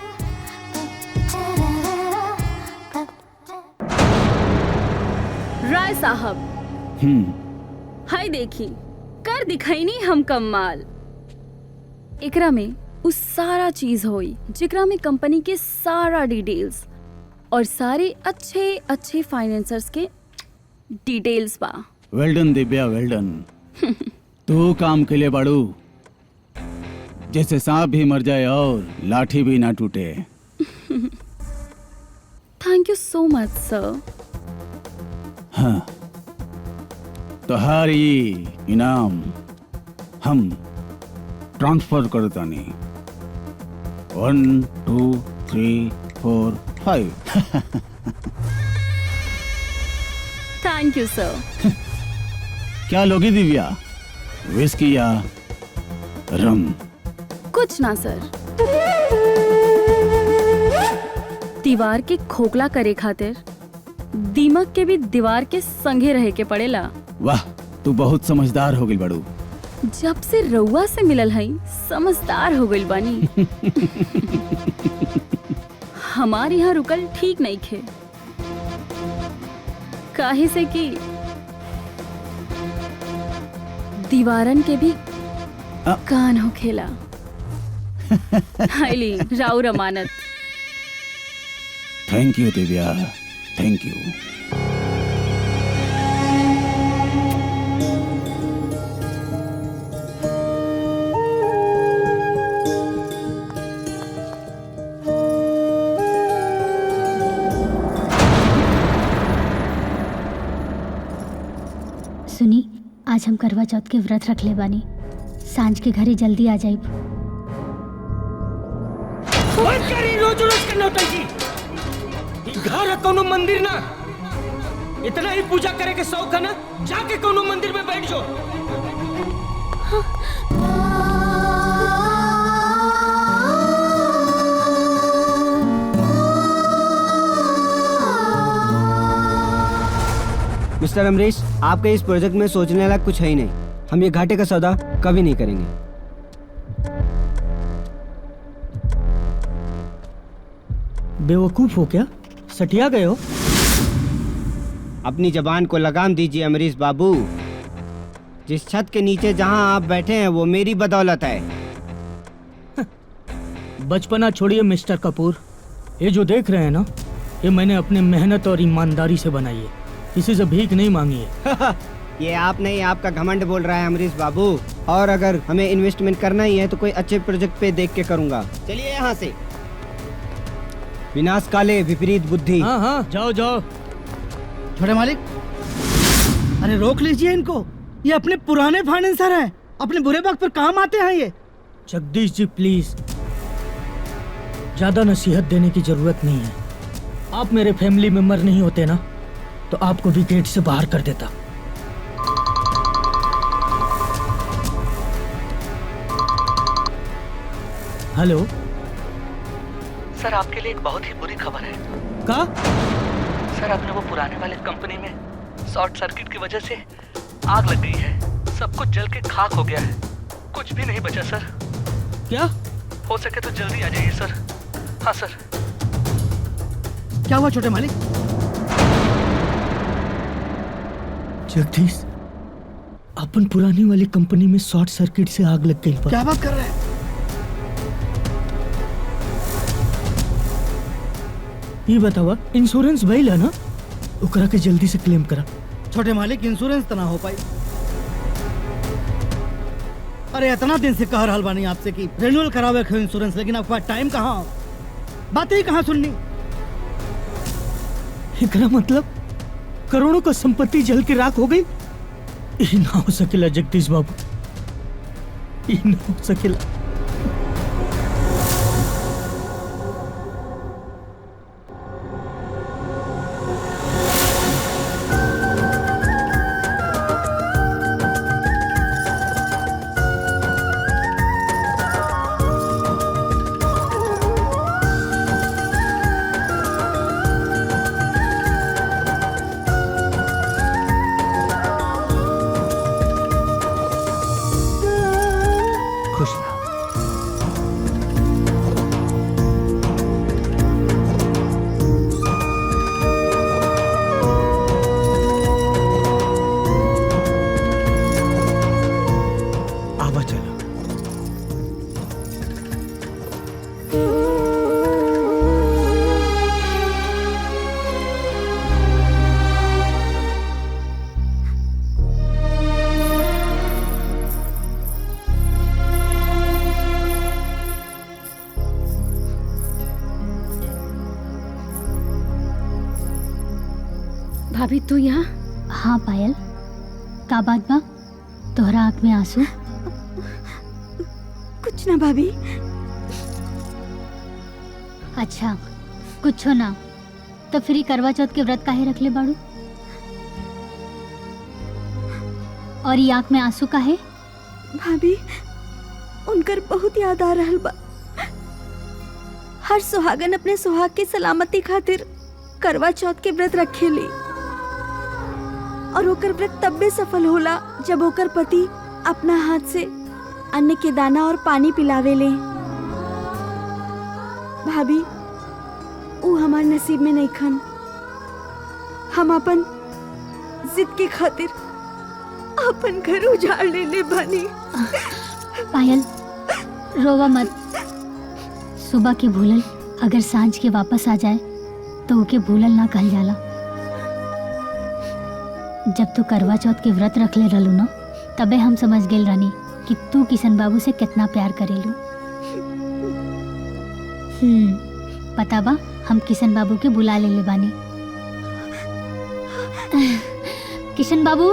राय साहब, हाय देखी, कर दिखाई नहीं हम कमाल। एकरा में उस सारा चीज होई जिकरा में कंपनी के सारा डिटेल्स और सारे अच्छे अच्छे फाइनेंसर्स के डिटेल्स बा। वेल डन दिव्या, वेल डन। तू काम के लिए बाड़ू, जैसे सांप भी मर जाए और लाठी भी ना टूटे। थैंक यू सो मच सर। हाँ, तो हर ये इनाम हम ट्रांसफर करता नहीं। 1 2 3 4 5। थैंक यू सर। क्या लोगी दिव्या, विस्की या रम? कुछ ना सर, दीवार के खोखला करे खातिर दीमक के भी दीवार के संगे रहे के पड़ेला। वाह, तू बहुत समझदार हो गई बड़ू। जब से रउआ से मिलल हई समझदार हो गइल बानी। हमारे यहाँ रुकल ठीक नहीं खे, काहे से कि दीवारन के भी कान हो खेला। हाईली राउर अमानत। Thank you Divya, thank you. सुनी, आज हम करवा चौथ के व्रत रख ले बानी। सांझ के घरे जल्दी आ जाइब। बंद करी रोज रोज के नौटंकी। ई घर है कोनो मंदिर ना। इतना ही पूजा करे के शौक है ना, जाके कोनो मंदिर में बैठ जाओ। मिस्टर अमरीश, आपके इस प्रोजेक्ट में सोचने लायक कुछ है ही नहीं। हम ये घाटे का सौदा कभी नहीं करेंगे। बेवकूफ हो क्या? सटिया गए हो? अपनी जबान को लगाम दीजिए अमरीश बाबू। जिस छत के नीचे जहां आप बैठे हैं वो मेरी बदौलत है। बचपना छोड़िए मिस्टर कपूर। ये जो देख रहे हैं ना, ये मैंने अपने मेहनत और ईमानदारी से बनाई है। किसी से भीख नहीं मांगी है। ये आप नहीं, आपका घमंड बोल रहा है अमरीश बाबू। और अगर हमें इन्वेस्टमेंट करना ही है तो कोई अच्छे प्रोजेक्ट पे देख के करूंगा। चलिए यहाँ से। विनाश काले विपरीत बुद्धि। हाँ हाँ, जाओ जाओ। छोटे मालिक, अरे रोक लीजिए इनको। ये अपने पुराने फाइनेंसर हैं, अपने बुरे वक्त पर काम आते हैं ये। जगदीश जी प्लीज, ज्यादा नसीहत देने की जरूरत नहीं है। आप मेरे फैमिली मेंबर नहीं होते ना, तो आपको भी गेट से बाहर कर देता। हेलो सर, आपके लिए एक बहुत ही बुरी खबर है। का? सर, अपने वो पुराने वाले कंपनी में शॉर्ट सर्किट की वजह से आग लग गई है। सब कुछ जल के खाक हो गया है, कुछ भी नहीं बचा सर। क्या? हो सके तो जल्दी आ जाइए सर। हाँ सर। क्या हुआ छोटे मालिक? जगदीश, अपन पुरानी वाली कंपनी में शॉर्ट सर्किट से आग लग गई। क्या बात कर रहे हैं? ये बतावा, इंश्योरेंस भइल है ना? ओकरा के जल्दी से क्लेम करा। छोटे मालिक, इंश्योरेंस तो ना हो पाई। अरे इतना दिन से कह रहा बानी आपसे कि रिन्यूअल करावे के इंश्योरेंस, लेकिन आपके पास टाइम कहाँ, बातें ही कहाँ सुननी। एकरा मतलब करोड़ों का संपत्ति जल के राख हो गई। ये ना हो सकेला जगदीश बाबू, ये ना हो सकेला। खुश रहो। भाभी तू यहाँ? हाँ पायल, का बात बा? तोहरा आँख में आंसू? कुछ ना भाभी। अच्छा कुछ हो ना, तो फिर ही करवा चौथ के व्रत काहे रख ले बाड़ू? और ये आँख में आंसू काहे? भाभी उनकर बहुत याद आ रहल बा। हर सुहागन अपने सुहाग की सलामती खातिर करवा चौथ के व्रत रखेली और ओकर व्रत तब भी सफल होला जब ओकर पति अपना हाथ से अन्न के दाना और पानी पिलावेले। भाभी ऊ हमार नसीब में नहीं खन। हम अपन जिद के खातिर अपन घर उजाड़ लेले बानी। पायल रोवा मत। सुबह के भूलल अगर सांझ के वापस आ जाए तो ओके भूलल ना कहल जाला। जब तू करवा चौथ के व्रत रख ले रहलू ना, तबे हम समझ गेल रानी कि तू किशन बाबू से कितना प्यार करेलू। पता बा, हम किशन बाबू के बुला ले बानी। किशन बाबू,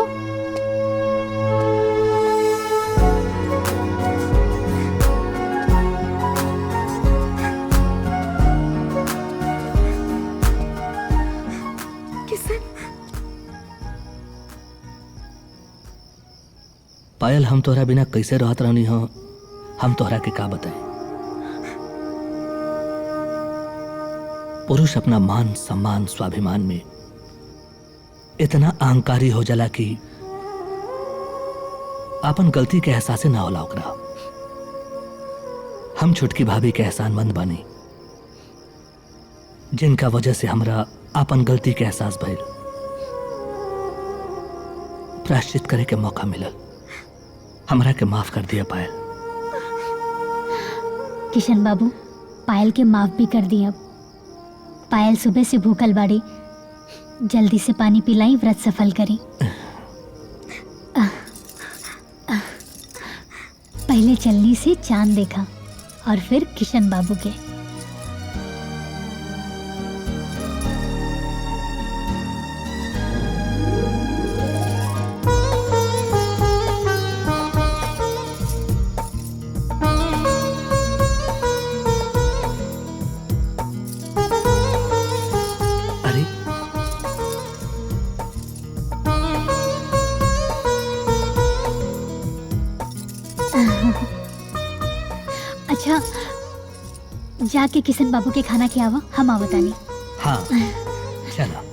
पायल हम तोहरा बिना कैसे रहत रहनी हो, हम तोहरा के का बताएं। पुरुष अपना मान सम्मान स्वाभिमान में इतना अहंकारी हो जाला कि अपन गलती के एहसास ना होला ओकरा। हम छुटकी भाभी के एहसानमंद बानी, जिनका वजह से हमरा अपन गलती के एहसास भइल, प्रायश्चित करे के मौका मिलल। हमरा के माफ कर दिया पायल। किशन बाबू, पायल के माफ भी कर दिया। पायल सुबह से भूखल बाड़ी, जल्दी से पानी पिलाई, व्रत सफल करी। पहले चलनी से चांद देखा और फिर किशन बाबू के। अच्छा, जाके किशन बाबू के खाना के आवा, हम आवतानी। हाँ चलो।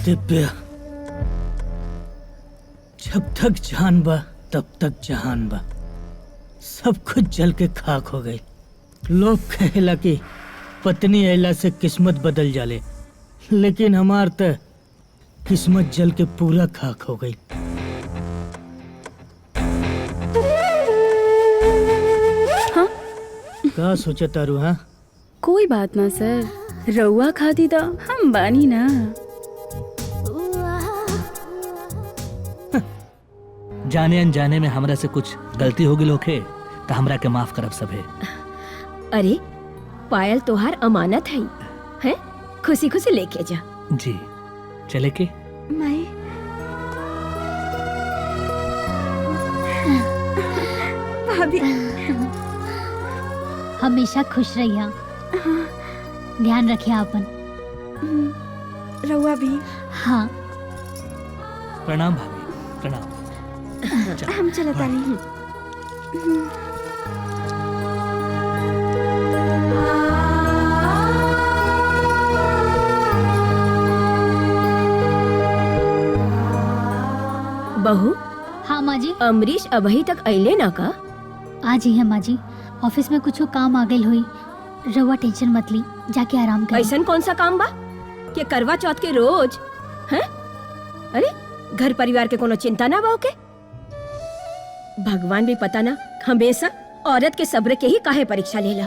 दिव्या, जब तक जान बा तब तक जहान बा। सब कुछ जल के खाक हो गई। लोग कहेला कि पत्नी अयला से किस्मत बदल जाले, लेकिन हमार त किस्मत जल के पूरा खाक हो गई। हाँ? का सोचा तारू? हाँ, कोई बात ना सर, रउआ खाती तो हम बानी ना। जाने अनजाने में हमरा से कुछ गलती हो गई होखे तो हमरा के माफ करब सभे। अरे पायल तोहार अमानत है, हैं? खुशी खुशी लेके जा। जी चले के? मैं भाभी हमेशा खुश रहिया। ध्यान रखिए अपन। रउआ भी। हाँ प्रणाम भाभी, प्रणाम। हम चलता नहीं। बहू। हाँ माँ जी। अमरीश अभी तक अइले ना का? आज ही है माँ जी, ऑफिस में कुछ काम आ गई हुई। रउआ टेंशन मत ली, जाके आराम करी। ऐसन कौन सा काम बा कि करवा चौथ के रोज? हैं? अरे घर परिवार के कोनो चिंता ना बा के? भगवान भी पता ना हमेशा औरत के सब्र के ही काहे परीक्षा लेला।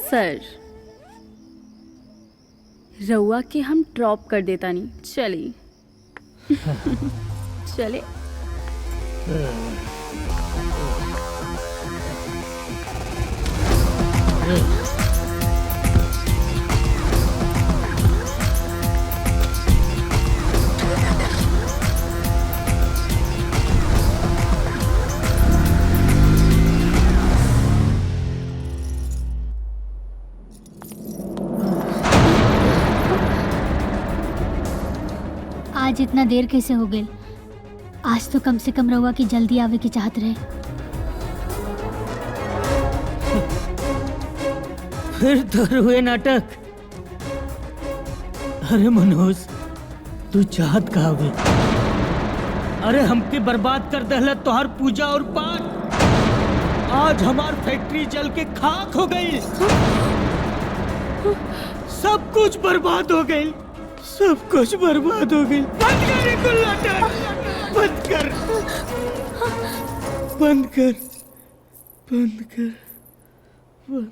सर रउआ के हम ड्रॉप कर देता नहीं, चली चले। आज इतना देर कैसे हो गई? आज तो कम से कम रउआ की जल्दी आवे की चाहत रहे। फिर तो हुए नाटक। अरे मनोज, तू चाहत कहा हुए? अरे हमके बर्बाद कर दहला तोहर पूजा और पाठ। आज हमार फैक्ट्री जल के खाक हो गई, सब कुछ बर्बाद हो गई, सब कुछ बर्बाद हो गई। बंद कर ये कुल नाटक, बंद कर, बंद कर, बंद कर, बंद।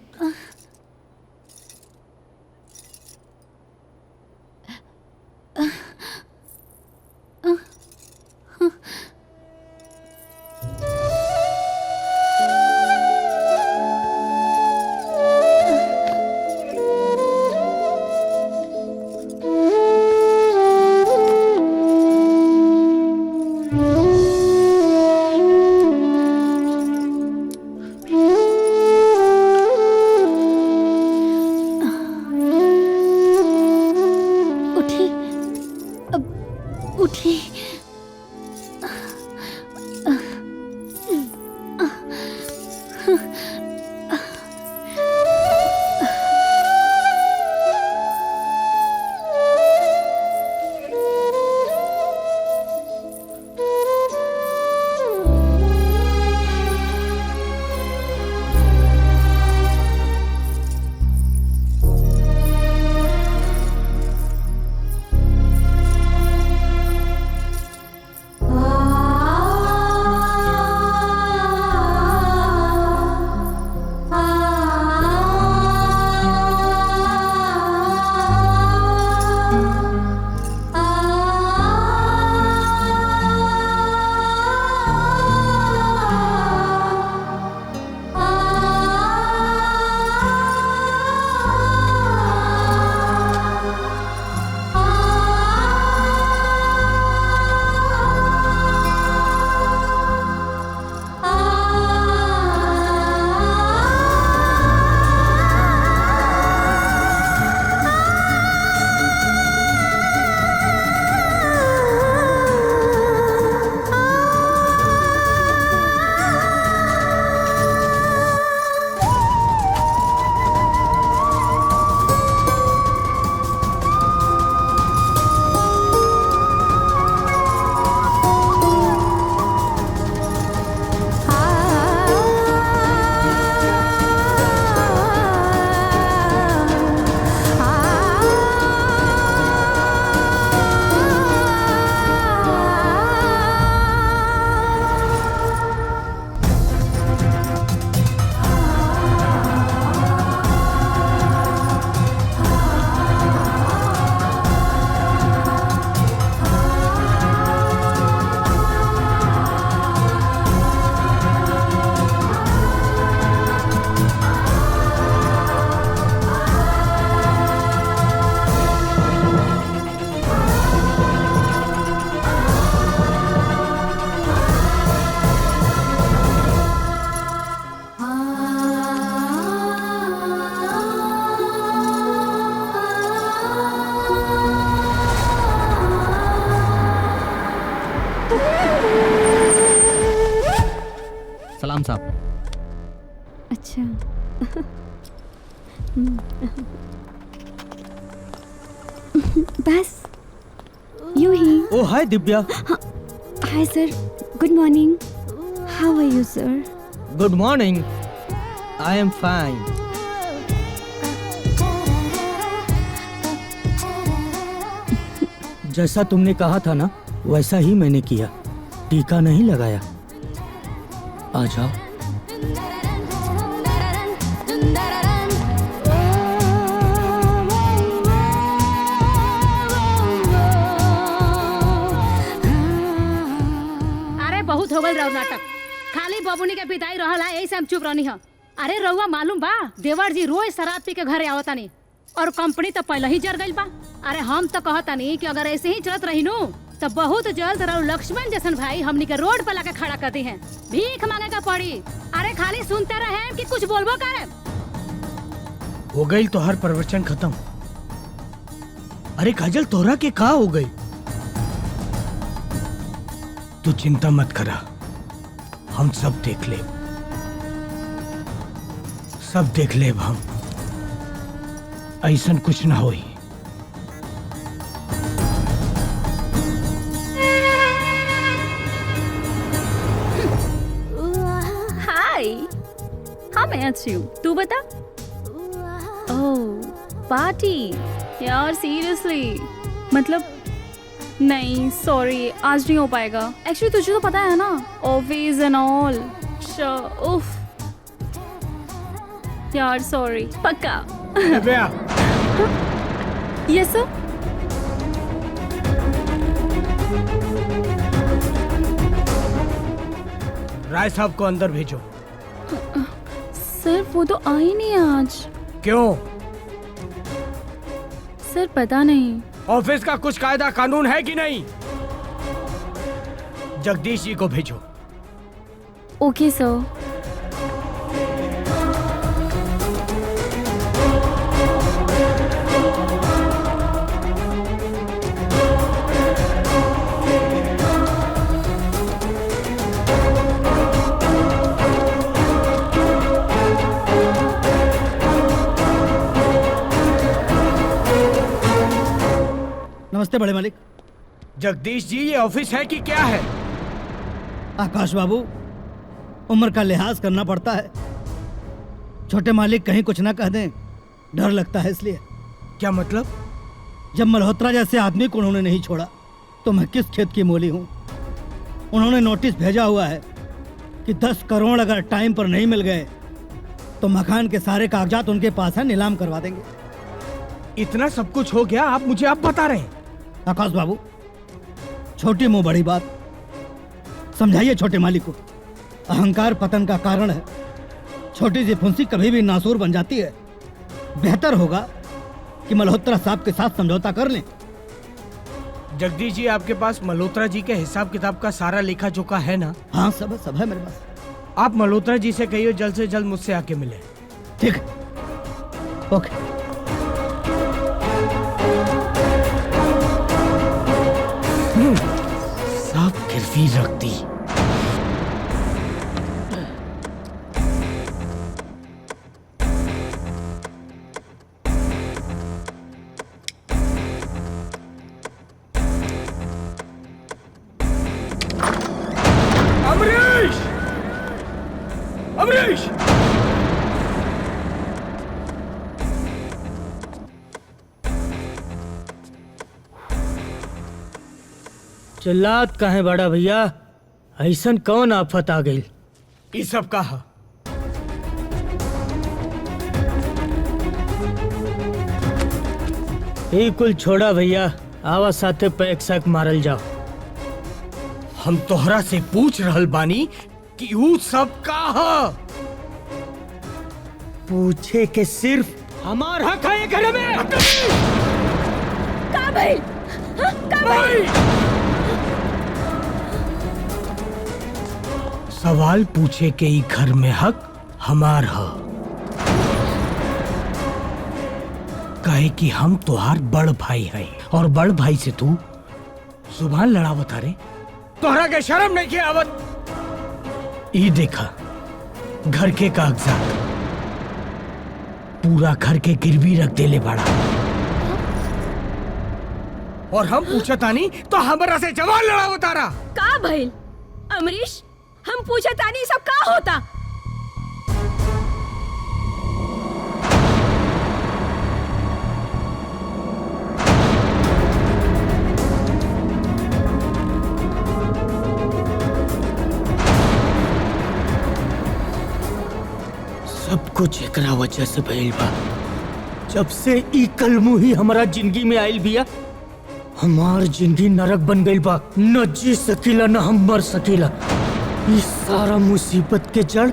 सलाम साहब। अच्छा बस यूं ही। Oh hi Divya. Hi sir, good morning. How are you sir? Good morning, I am fine. जैसा तुमने कहा था ना, वैसा ही मैंने किया। टीका नहीं लगाया। आ जाओ। अरे बहुत हो गल रहो नाटक। खाली बबुनी के पिटाई रहल है, यही से हम चुप रहनी है। अरे रउआ मालूम बा, देवर जी रोज शराब पी के घरे आवतानी और कंपनी तो पहले ही जर गइल बा। अरे हम तो कहतानी कि अगर ऐसे ही चलत रही नु तो बहुत जल्द रहो लक्ष्मण जैसन भाई हमनी के रोड पर लाके खड़ा कर दी हैं। भीख मांगे का पड़ी। अरे खाली सुनते रहे कि कुछ बोलबो करे। हो गई तो हर प्रवचन खत्म। अरे काजल, तोरा के का हो गई? तू चिंता मत करा, हम सब देख ले, सब देख ले। हम ऐसा कुछ ना होई। हाय, हाँ मैं अच्छी हूँ, तू बता। ओह पार्टी यार, सीरियसली मतलब नहीं, सॉरी आज नहीं हो पाएगा। एक्चुअली तुझे तो पता है ना, ऑफिस एंड ऑल। उफ यार, सॉरी। पक्का? यस सर। राय साहब को अंदर भेजो। सर वो तो आई नहीं आज। क्यों? सर पता नहीं। ऑफिस का कुछ कायदा कानून है कि नहीं? जगदीश जी को भेजो। ओके सर। नमस्ते बड़े मालिक। जगदीश जी, ये ऑफिस है कि क्या है? आकाश बाबू, उम्र का लिहाज करना पड़ता है। छोटे मालिक कहीं कुछ ना कह दें, डर लगता है इसलिए। क्या मतलब? जब मल्होत्रा जैसे आदमी को उन्होंने नहीं छोड़ा तो मैं किस खेत की मूली हूँ। उन्होंने नोटिस भेजा हुआ है कि 10 करोड़ अगर टाइम पर नहीं मिल गए तो मकान के सारे कागजात उनके पास है, नीलाम करवा देंगे। इतना सब कुछ हो गया, आप मुझे अब बता रहे हैं? आकाश बाबू, छोटी मुंह बड़ी बात, समझाइए छोटे मालिक को। अहंकार पतन का कारण है। छोटी सी फुंसी कभी भी नासूर बन जाती है। बेहतर होगा कि मल्होत्रा साहब के साथ समझौता कर लें। जगदीश जी, आपके पास मल्होत्रा जी के हिसाब किताब का सारा लेखा जोखा है ना? हाँ, सब है मेरे पास। आप मल्होत्रा जी से कहिए जल्द से जल्द मुझसे आके मिले। ठीक है, ओके। सब गिरवी रख दी। अमरीश! अमरीश! चिल्लात काहे बड़ा भैया? ऐसन कौन आफत आ गई? ये सब कहा। ये कुल छोड़ा भैया, आवा साथे पैक सैक मारल जाओ। हम तोहरा से पूछ रहल बानी कि ऊ सब कहा। पूछे के सिर्फ हमार हक है ये घर में। का भाई? हाँ, का भाई? सवाल पूछे के ई घर में हक हमार ह। काहे कि हम तोहार बड़ भाई है और बड़ भाई से तू जुबान लड़ावत रे। तोहरा के शर्म नहीं के आवत? ई देखा घर के कागजात, पूरा घर के गिरवी रख देले बड़ा। और हम पूछतानी तो हमरा से जवान लड़ाओ तारा। का भइल अमरीश, हम पूछतानी सब का होता? सब कुछ एकरा वजह से भइल बा। जब से ई कलमुही हमारा जिंदगी में आइल बिया, हमार जिंदगी नरक बन गइल बा। न जी सकीला न हम मर सकीला। इस सारा मुसीबत के जड़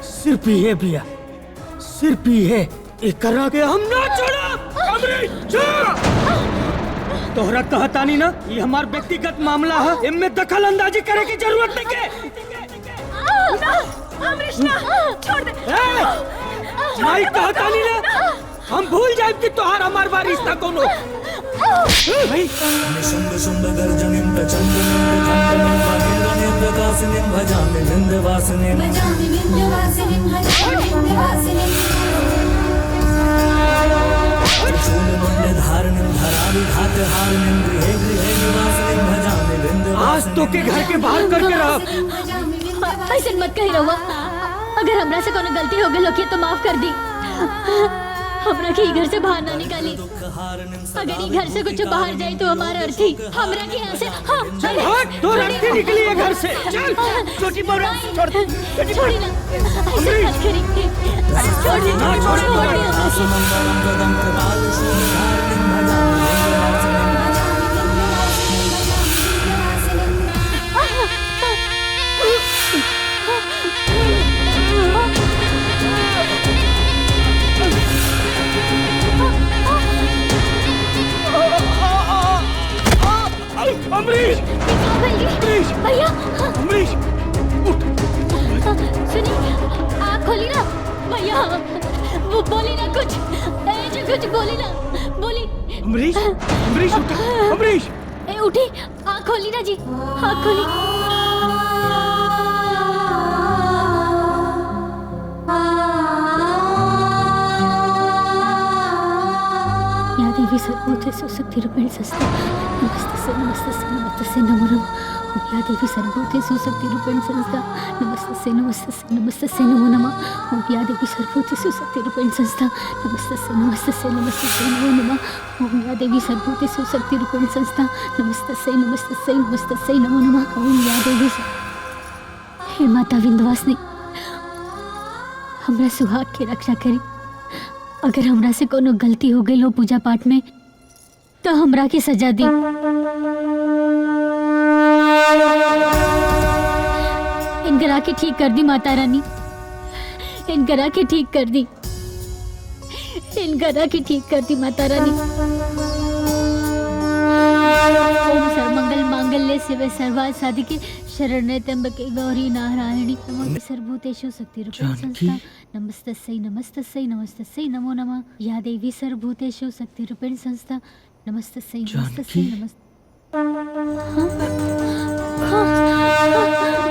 सिर्फ ये बिया, सिर्फ ये। एकरा के हम ना छोड़ब। अमरीश तोहरा कहतानी ना, ये हमार व्यक्तिगत मामला है, इनमें दखल अंदाजी करे की जरूरत नहीं के। अमरीश ना, छोड़ दे। नहीं कहतानी ना, हम भूल जाए कि तोहार हमार बार रिश्ता कौन हो। निशुंभ शुंभ गर्जनिं प्रचंडनिं प्रचंडनिं वनेन्द्रनिं प्रकाशिनीं भजामि विंध्यवासिनीं त्रिशूलमण्डलधारिणीं धराविघातहारिणीं गृहे गृहे निवासिनीं भजामि विंध्यवासिनीं। आज तो के घर के बाहर करके रह। ऐसे मत कही रहुआ। अगर हमरा से कोनो गलती हो गई होगी तो माफ कर दी। हमरा के घर से बाहर ना निकाली। अगर ये घर से कुछ बाहर जाए तो हमारा अर्थी हमरा के यहाँ से चल हट, तो अर्थी निकली है घर से। चल छोटी बड़ा छोड़ छोड़ी ना, ऐसे मत करी। छोड़ी ना, अमरीश, अमरीश, भैया, अमरीश, सुनिए, आँख खोली ना भैया। वो बोली ना कुछ, कुछ बोली ना, बोली। अमरीश, अमरीश उठ, अमरीश। उठी, आँख खोली ना जी, आँख खोली। या देवी सर्वभूते सुशक्ति रूपेण संस्था नमस्तस्यै नमो नमः। ओम या देवी सर्वभूते सुशक्ति रूपेण संस्था नमस्तस्यै नमो नमः। ओम या देवी सर्वभूते सुशक्ति रूपेण संस्था नमस्तस्यै नमो नमः। ओम या देवी सर्वभूते सुशक्ति रूपेण संस्था नमस्तस्यै नमो नमः। ओम या देवी। हे माता विंध्यवासिनी, हमरा सुहाग की रक्षा करी। अगर हमरा से कोनो गलती हो गई हो पूजा पाठ में तो हमरा की सजा दी। इनकरा के ठीक कर दी माता रानी, इनकरा के ठीक कर दी, इनकरा के ठीक कर दी माता रानी। ओम सर्वमंगल मांगल्ये शिवे सर्वार्थ साधिके शरण्ये त्र्यंबके गौरी नारायणी नमोस्तुते सर्वभूतेषु शक्तिरूपेण संस्था नमस्तस्यै नमो नमः। या देवी सर्वभूतेषु शक्तिरूपेण संस्था नमस्तस्यै नमस्ते।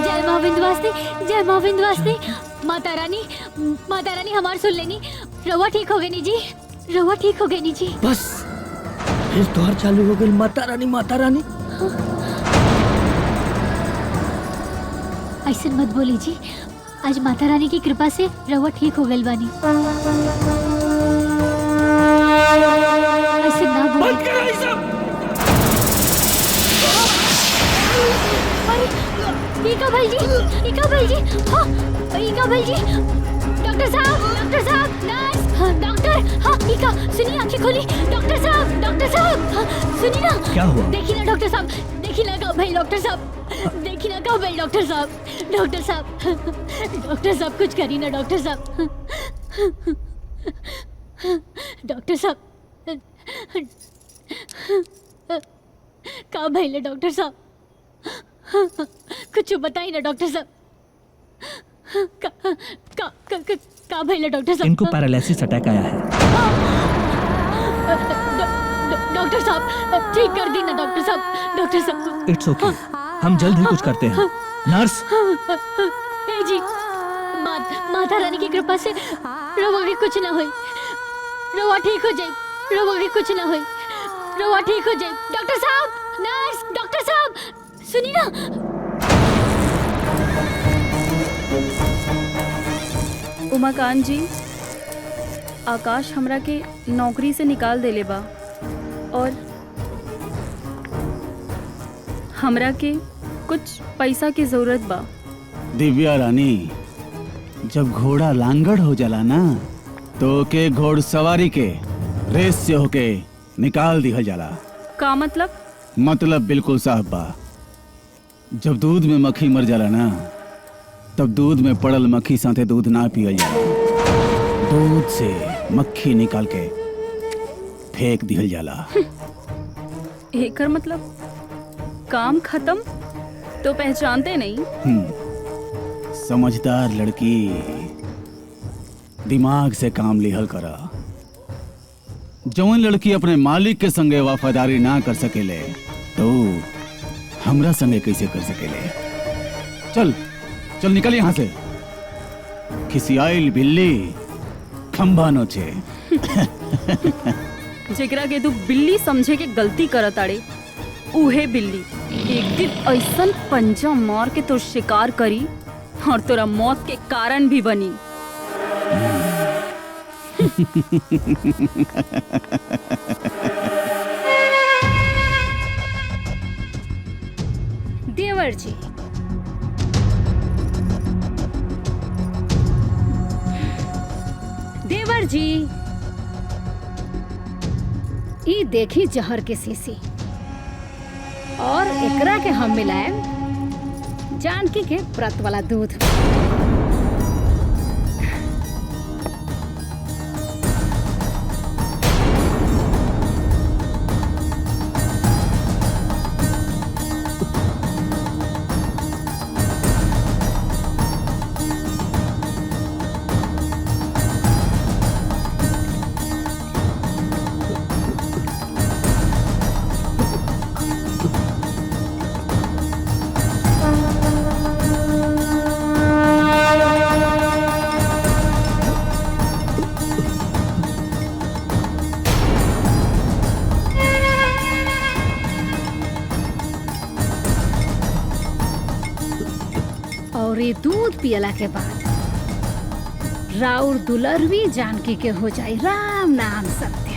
जय माँ विंध्यवासिनी, जय माँ विंध्यवासिनी। माता रानी हमार सुन लेनी। रवा ठीक हो गई नी जी, रवा ठीक हो गई नी जी। बस फिर त्योहार चालू हो गई। माता रानी, माता रानी। ऐसे मत बोली जी, आज माता रानी की कृपा से रवा ठीक हो गई बानी। ऐसे ना बोली। अरे ईका भाई जी, ईका भाई जी, हाँ ईका भाई जी। डॉक्टर साहब, नर्स, डॉक्टर, हाँ ईका सुनिए, आंखें खोली। डॉक्टर साहब, हाँ, सुनिए ना। क्या हुआ? देखिए ना डॉक्टर साहब, देखिए ना कब भाई डॉक्टर साहब, देखिए ना कब भाई डॉक्टर साहब, डॉक्टर साहब कुछ करिए ना डॉक्टर साहब, डॉक्टर साहब का भाई ले डॉक्टर साहब, कुछ बताइए ना डॉक्टर साहब, का भाई ले डॉक्टर साहब। इनको पैरालिसिस अटैक आया है। डॉक्टर साहब ठीक कर दी ना डॉक्टर साहब, डॉक्टर साहब। इट्स ओके, हम जल्द ही कुछ करते हैं। नर्स जी, माता रानी की कृपा से रवा के कुछ ना होई, रवा ठीक हो जाए, रवा के कुछ ना होई, रवा ठीक हो जाए। डॉक्टर साहब, नर्स, डॉक्टर साहब, सुनिए ना। उमाकांत जी, आकाश हमरा के नौकरी से निकाल देले बा और हमरा के कुछ पैसा की जरूरत बा। दिव्या रानी, जब घोड़ा लांगड़ हो जाला ना तो के घोड़सवारी के रेस से होके निकाल दिहल जाला। का मतलब? मतलब बिल्कुल साफ बा। जब दूध में मक्खी मर जाला ना तब दूध में पड़ल मक्खी साथे दूध ना पियल जाला। दूध से मक्खी निकाल के फेंक दिहल जाला। एकर मतलब काम खत्म तो पहचानते नहीं। समझदार लड़की, दिमाग से काम लिहल करा। जौन लड़की अपने मालिक के संगे वफादारी ना कर सकेले तो हमरा संगे कैसे कर सकेले? चल चल निकल यहाँ से। खिसियाइल बिल्ली खंभा नोचे। जेकरा के तू बिल्ली समझे के गलती करत आड़े, उहे बिल्ली एक दिन ऐसन पंजा मार के तो शिकार करी और तोरा मौत के कारण भी बनी। देवर जी, देवर जी, ई देखी जहर के शीशी और एकरा के हम मिलाएम जानकी के व्रत वाला दूध। और ये दूध पियला के बाद राउर दुलरवी जानकी के हो जाए राम नाम सत्य।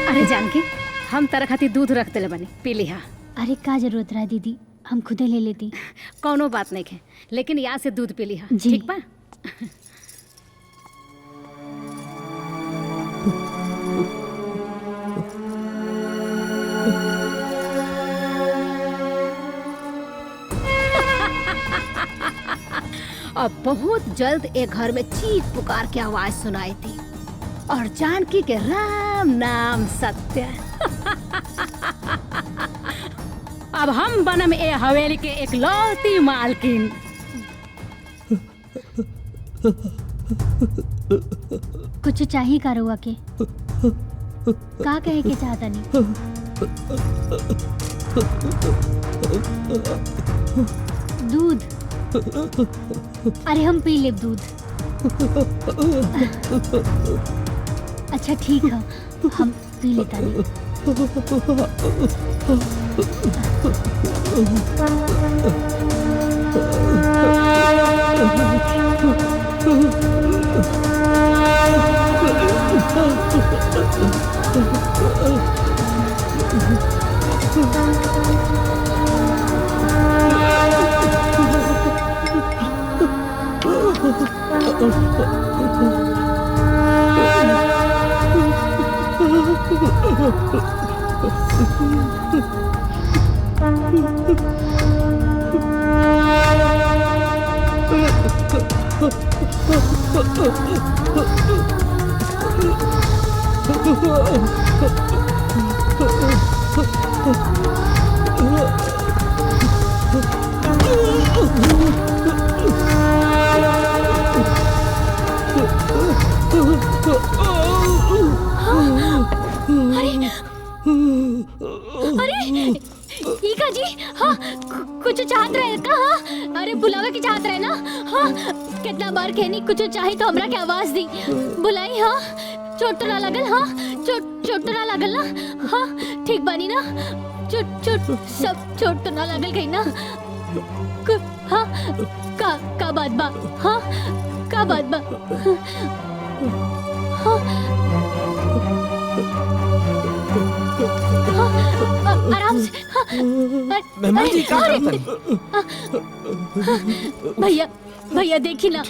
अरे जानकी, हम तरह खातिर दूध रख दिले बनी, पी लिहा। अरे का जरूरत रहा दीदी, हम खुदे ले लेती। कौनो बात नहीं है, लेकिन यहाँ से दूध पी लिहा, जी। ठीक बा? अब बहुत जल्द एक घर में चीख पुकार की आवाज सुनाई थी और जानकी के राम नाम सत्य। अब हम बनम ए हवेली के एक लौती मालकिन। कुछ चाहिए का रुआ के? का कहे के चाहता नहीं? दूध। अरे हम पी ले दूध। अच्छा ठीक है, हम पी लेता नहीं। Oh अरे ईका जी, हाँ कुछ चाहत रहे का? हाँ अरे बुलावे की चाहत रहे ना? हाँ कितना बार कहनी कुछ चाहिए तो हमरा के आवाज दी, बुलाई। हाँ चोट तो ना लगल? हाँ चोट तो ना लगल ना? हाँ ठीक बानी ना? चोट सब चोट तो ना लगल कहीं ना? हाँ का बात बा? हाँ का बात बा? आराम से। मेहमान जी क्या करते भैया भैया देखी ना।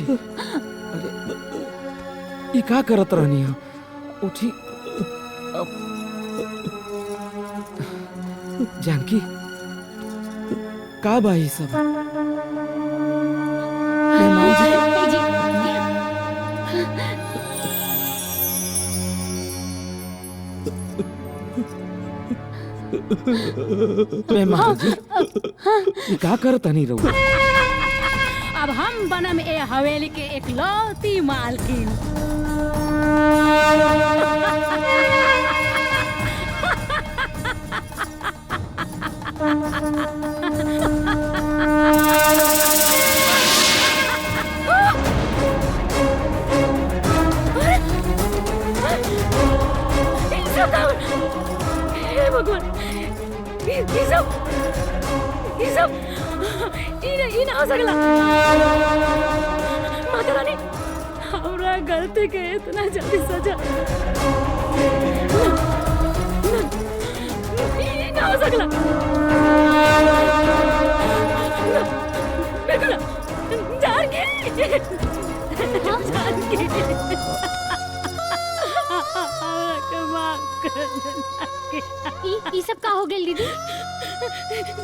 ये क्या करत रहनी हो? उठी जानकी का बाई सब? मेहमान जी मेहमान जी ये क्या करता नहीं रहू? अब हम बनम ए हवेली के एक लौती मालकिन। हे भगवान, ये सब इन हो सकला। माता रानी हमरा गलती के इतना जल्दी सजा इन हो सकला। बिल्कुल जानकी ये सब का हो गया दीदी?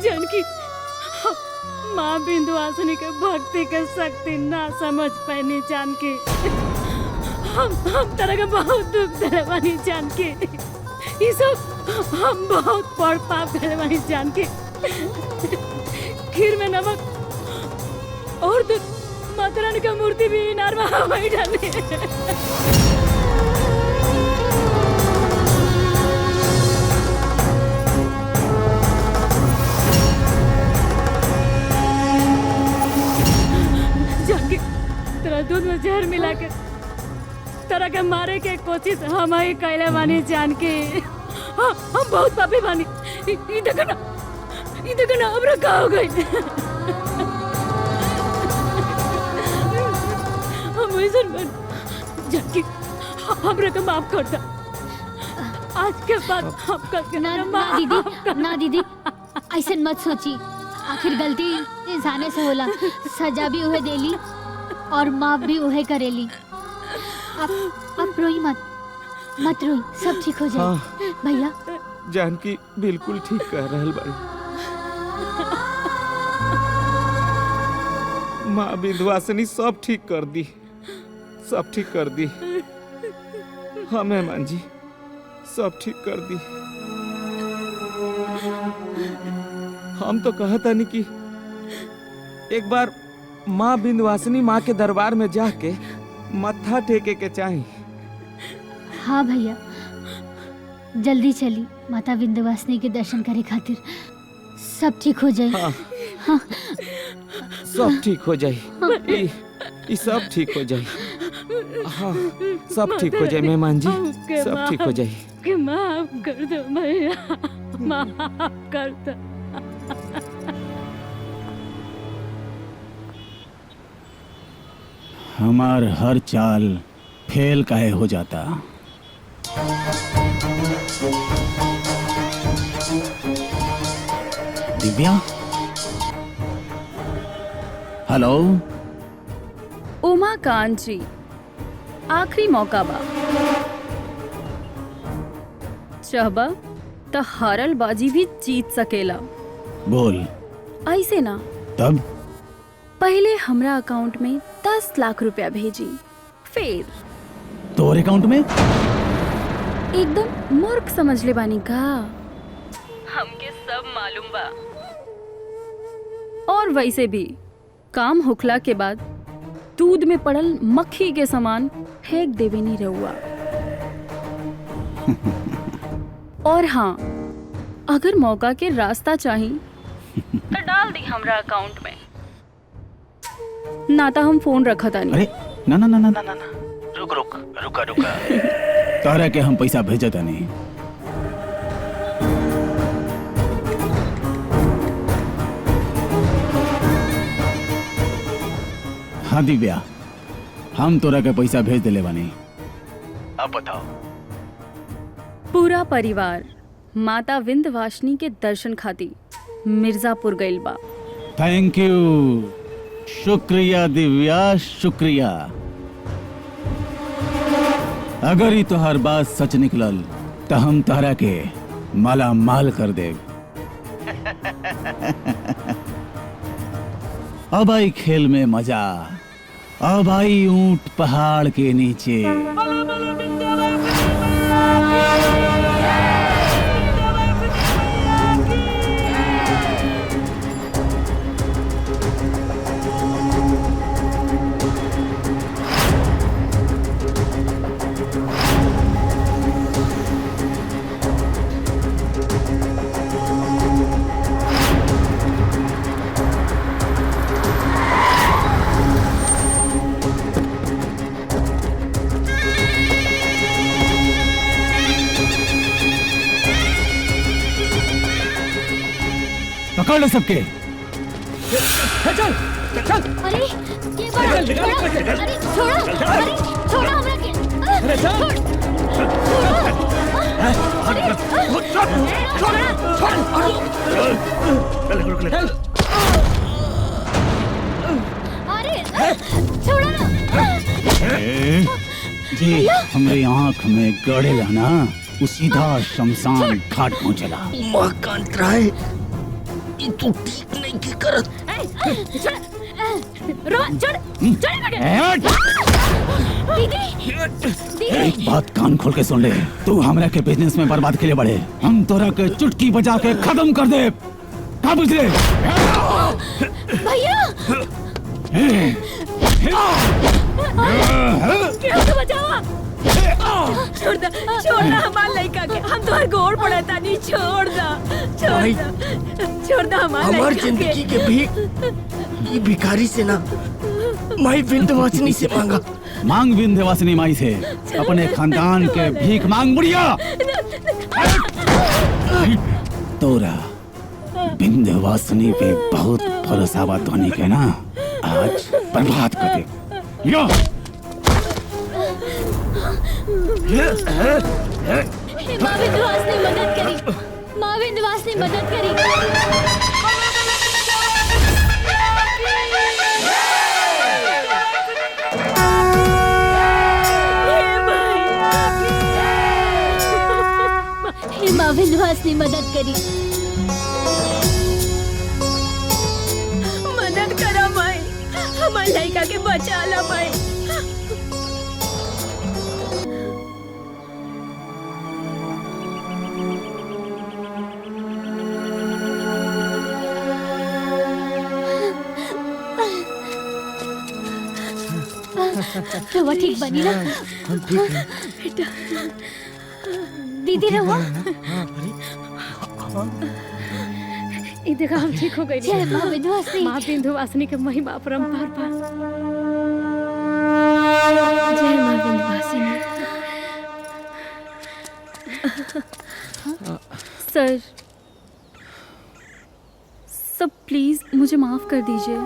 जानकी माँ बिंदुवासिनी के भक्ति के शक्ति ना समझ पानी जानकी। हम तरह का बहुत दुख दे बानी जानकी। ये सब हम बहुत बड़ पाप करे बानी जानकी। खीर में नमक और दूध माता रानी का मूर्ति भी इनार में हवाई डाली। तेरा दूध में जहर मिला के तरह के मारे के कोशिश हम ही कैले बानी जानकी। हम बहुत पापी बानी। ई देखो ना हमरा का हो गई। हम ऐसन बन जानकी हमरा के माफ कर दे। आज के बाद हम कर ना दीदी ऐसा मत सोची। आखिर गलती इंसाने से होला, सजा भी उहे देली और माफ भी उहे करेली। आप रोई मत रोई, सब ठीक हो जाए। हाँ। भैया जानकी बिल्कुल ठीक कह रहल बाड़ी। माँ विंध्यवासिनी सब ठीक कर दी, सब ठीक कर दी। हाँ मेहमान जी सब ठीक कर दी। हम तो कहता नहीं कि एक बार माँ विंध्यवासिनी माँ के दरबार में जाके मत्था टेके के चाही। हाँ भैया जल्दी चली माता विंध्यवासिनी के दर्शन करे खातिर। सब ठीक हो जाए। हाँ। हाँ। सब ठीक हो जाए। ये सब ठीक हो जाए। हाँ सब ठीक हो जाए मेहमान जी, सब ठीक हो जाए। माफ कर दो भैया, माफ कर दो। हमार हर चाल फेल काहे हो जाता। दिव्या हेलो। उमाकांत जी आखिरी मौका बा। चाहबा तो हारल बाजी भी जीत सकेला। बोल। ऐसे ना तब पहले हमरा अकाउंट में 10 लाख रुपया भेजी, फिर तोर अकाउंट में? एकदम मूर्ख समझ ले बानी का? हमके सब मालूम बा। और वैसे भी काम होखला के बाद दूध में पड़ल मक्खी के समान फेंक देवे नहीं रहुआ। और हाँ, अगर मौका के रास्ता चाही तो डाल दी हमरा अकाउंट में, ना तो हम फोन रखा था नहीं। अरे ना ना ना ना ना ना ना, रुक रुक रुका रुका तारा के हम पैसा भेजा था नहीं। हाँ दिव्या, हम तोरा के पैसा भेज दिले बानी। अब बताओ। पूरा परिवार माता विंध्यवासिनी के दर्शन खाती मिर्जापुर गइल बा। थैंक यू, शुक्रिया दिव्या, शुक्रिया। अगर ही तोहर बात सच निकलल तो हम तोहरा के माला माल कर देव। अब आई खेल में मजा, अब आई ऊंट पहाड़ के नीचे। पकड़ लो सबके। चल चल। अरे ये बड़ा अरे छोड़ो, अरे छोड़ो हमरा के। अरे चल। अरे छोड़ो ना। जी हमरे आँख में गड़ेला ना, वो सीधा शमशान घाट पहुँचेला। उमाकांत राय, तू ठीक नहीं की करत। एक बात कान खोल के सुन ले, तू हमरा के बिजनेस में बर्बाद के लिए बढ़े, हम तोरा के चुटकी बजा के खत्म कर दे। का बुझ ले? भैया छोड़ दा हमार लड़का के, हम तोहर गोड़ पड़ता नहीं। छोड़ दा हमार जिंदगी के भीख ये भिखारी से ना, माई विंध्यवासिनी से मांगा। मांग विंध्यवासिनी माई से, अपने खानदान के भीख मांग बुढ़िया। तोरा विंध्यवासिनी पे बहुत भरोसा बात होने के ना, आज बर्बाद कर दे। यो माँ विंध्यवासिनी मदद करी, माँ विंध्यवासिनी मदद करी। माँ विंध्यवासिनी मदद करी। मदद करा माई, हमार लड़का के बचा ला माई। रवा ठीक बनी ना? हम ठीक हैं। बेटा दीदी रवा ये देखा हम ठीक हो गए। जय माँ विंध्यवासिनी। माँ विंध्यवासिनी के महिमा अपरंपार पार। जय माँ विंध्यवासिनी। सर सब प्लीज मुझे माफ कर दीजिए।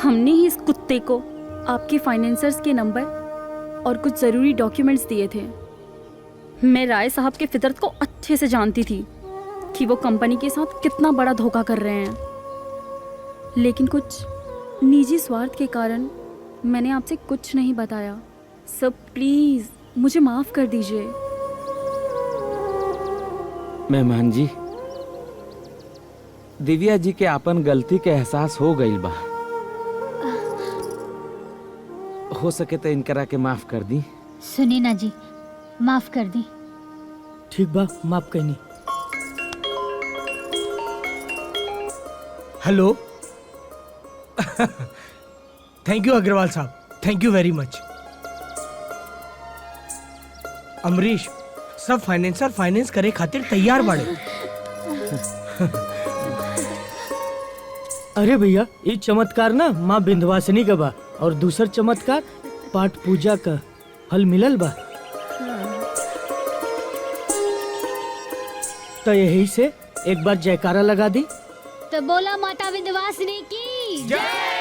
हमने ही इस कुत्ते को आपके फाइनेंसर्स के नंबर और कुछ जरूरी डॉक्यूमेंट्स दिए थे। मैं राय साहब के फितरत को अच्छे से जानती थी कि वो कंपनी के साथ कितना बड़ा धोखा कर रहे हैं, लेकिन कुछ निजी स्वार्थ के कारण मैंने आपसे कुछ नहीं बताया। सब प्लीज मुझे माफ कर दीजिए। मेहमान जी, दिव्या जी के अपन गलती के एहसास हो गई बा। हो सके तो इनकरा के माफ कर दी। सुनी ना जी, माफ कर दी। ठीक बा, माफ करनी। हेलो। थैंक यू अग्रवाल साहब, थैंक यू वेरी मच। अमरीश, सब फाइनेंसर फाइनेंस करे खातिर तैयार बाड़े। अरे भैया ये चमत्कार ना माँ विंध्यवासिनी का बा और दूसर चमत्कार पाठ पूजा का फल मिलल बा। तो यही से एक बार जयकारा लगा दी। तो बोला माता विंध्यवासिनी की जय।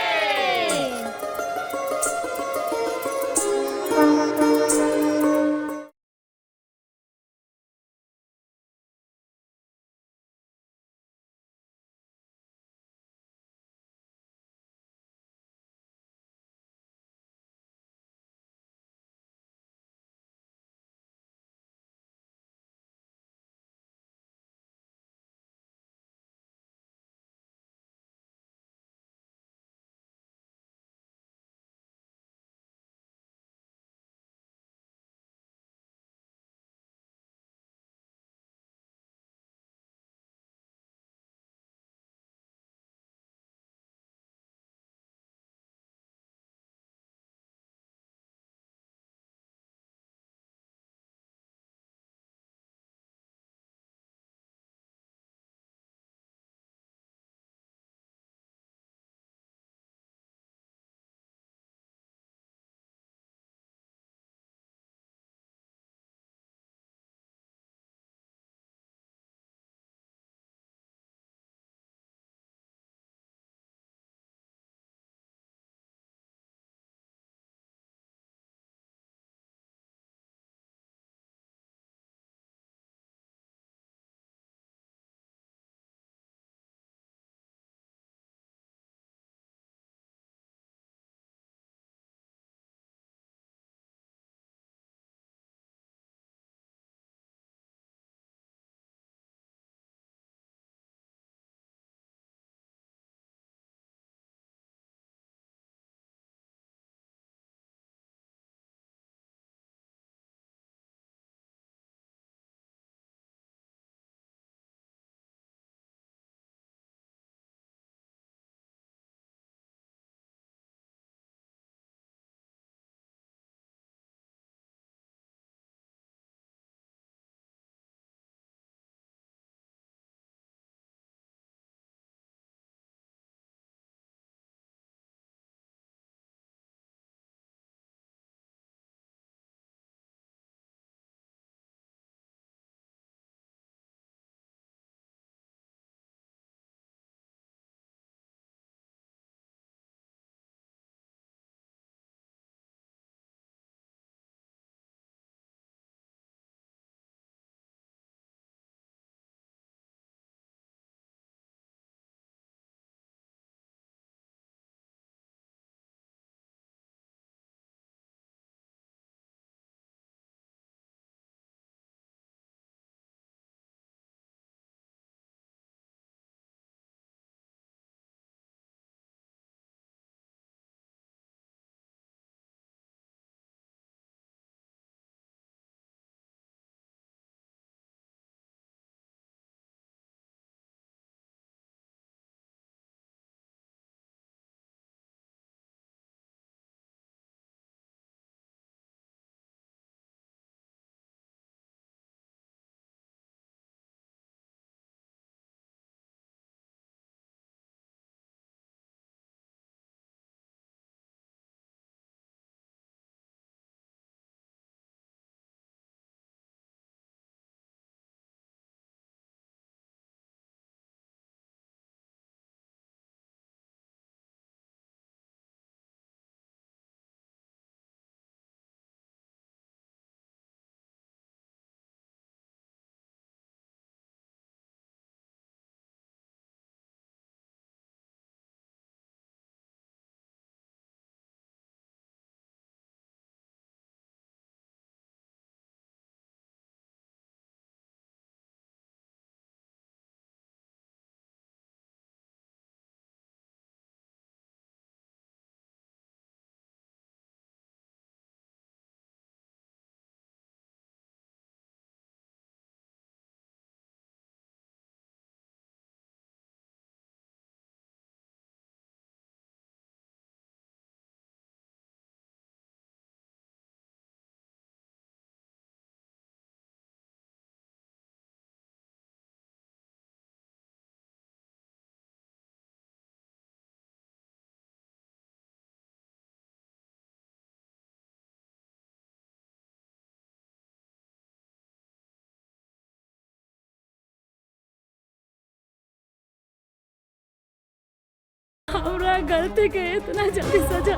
हमरा गलती के इतना जल्दी सजा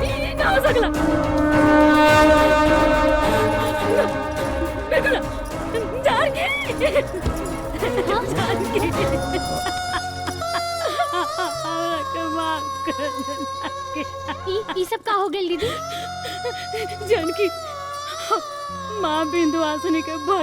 ये ना हो सकला। बिल्कुल जानकी जानकी हमरा के माफ कर देना। ई सब का हो गेल दीदी? जानकी माँ बिंदुवासिनी के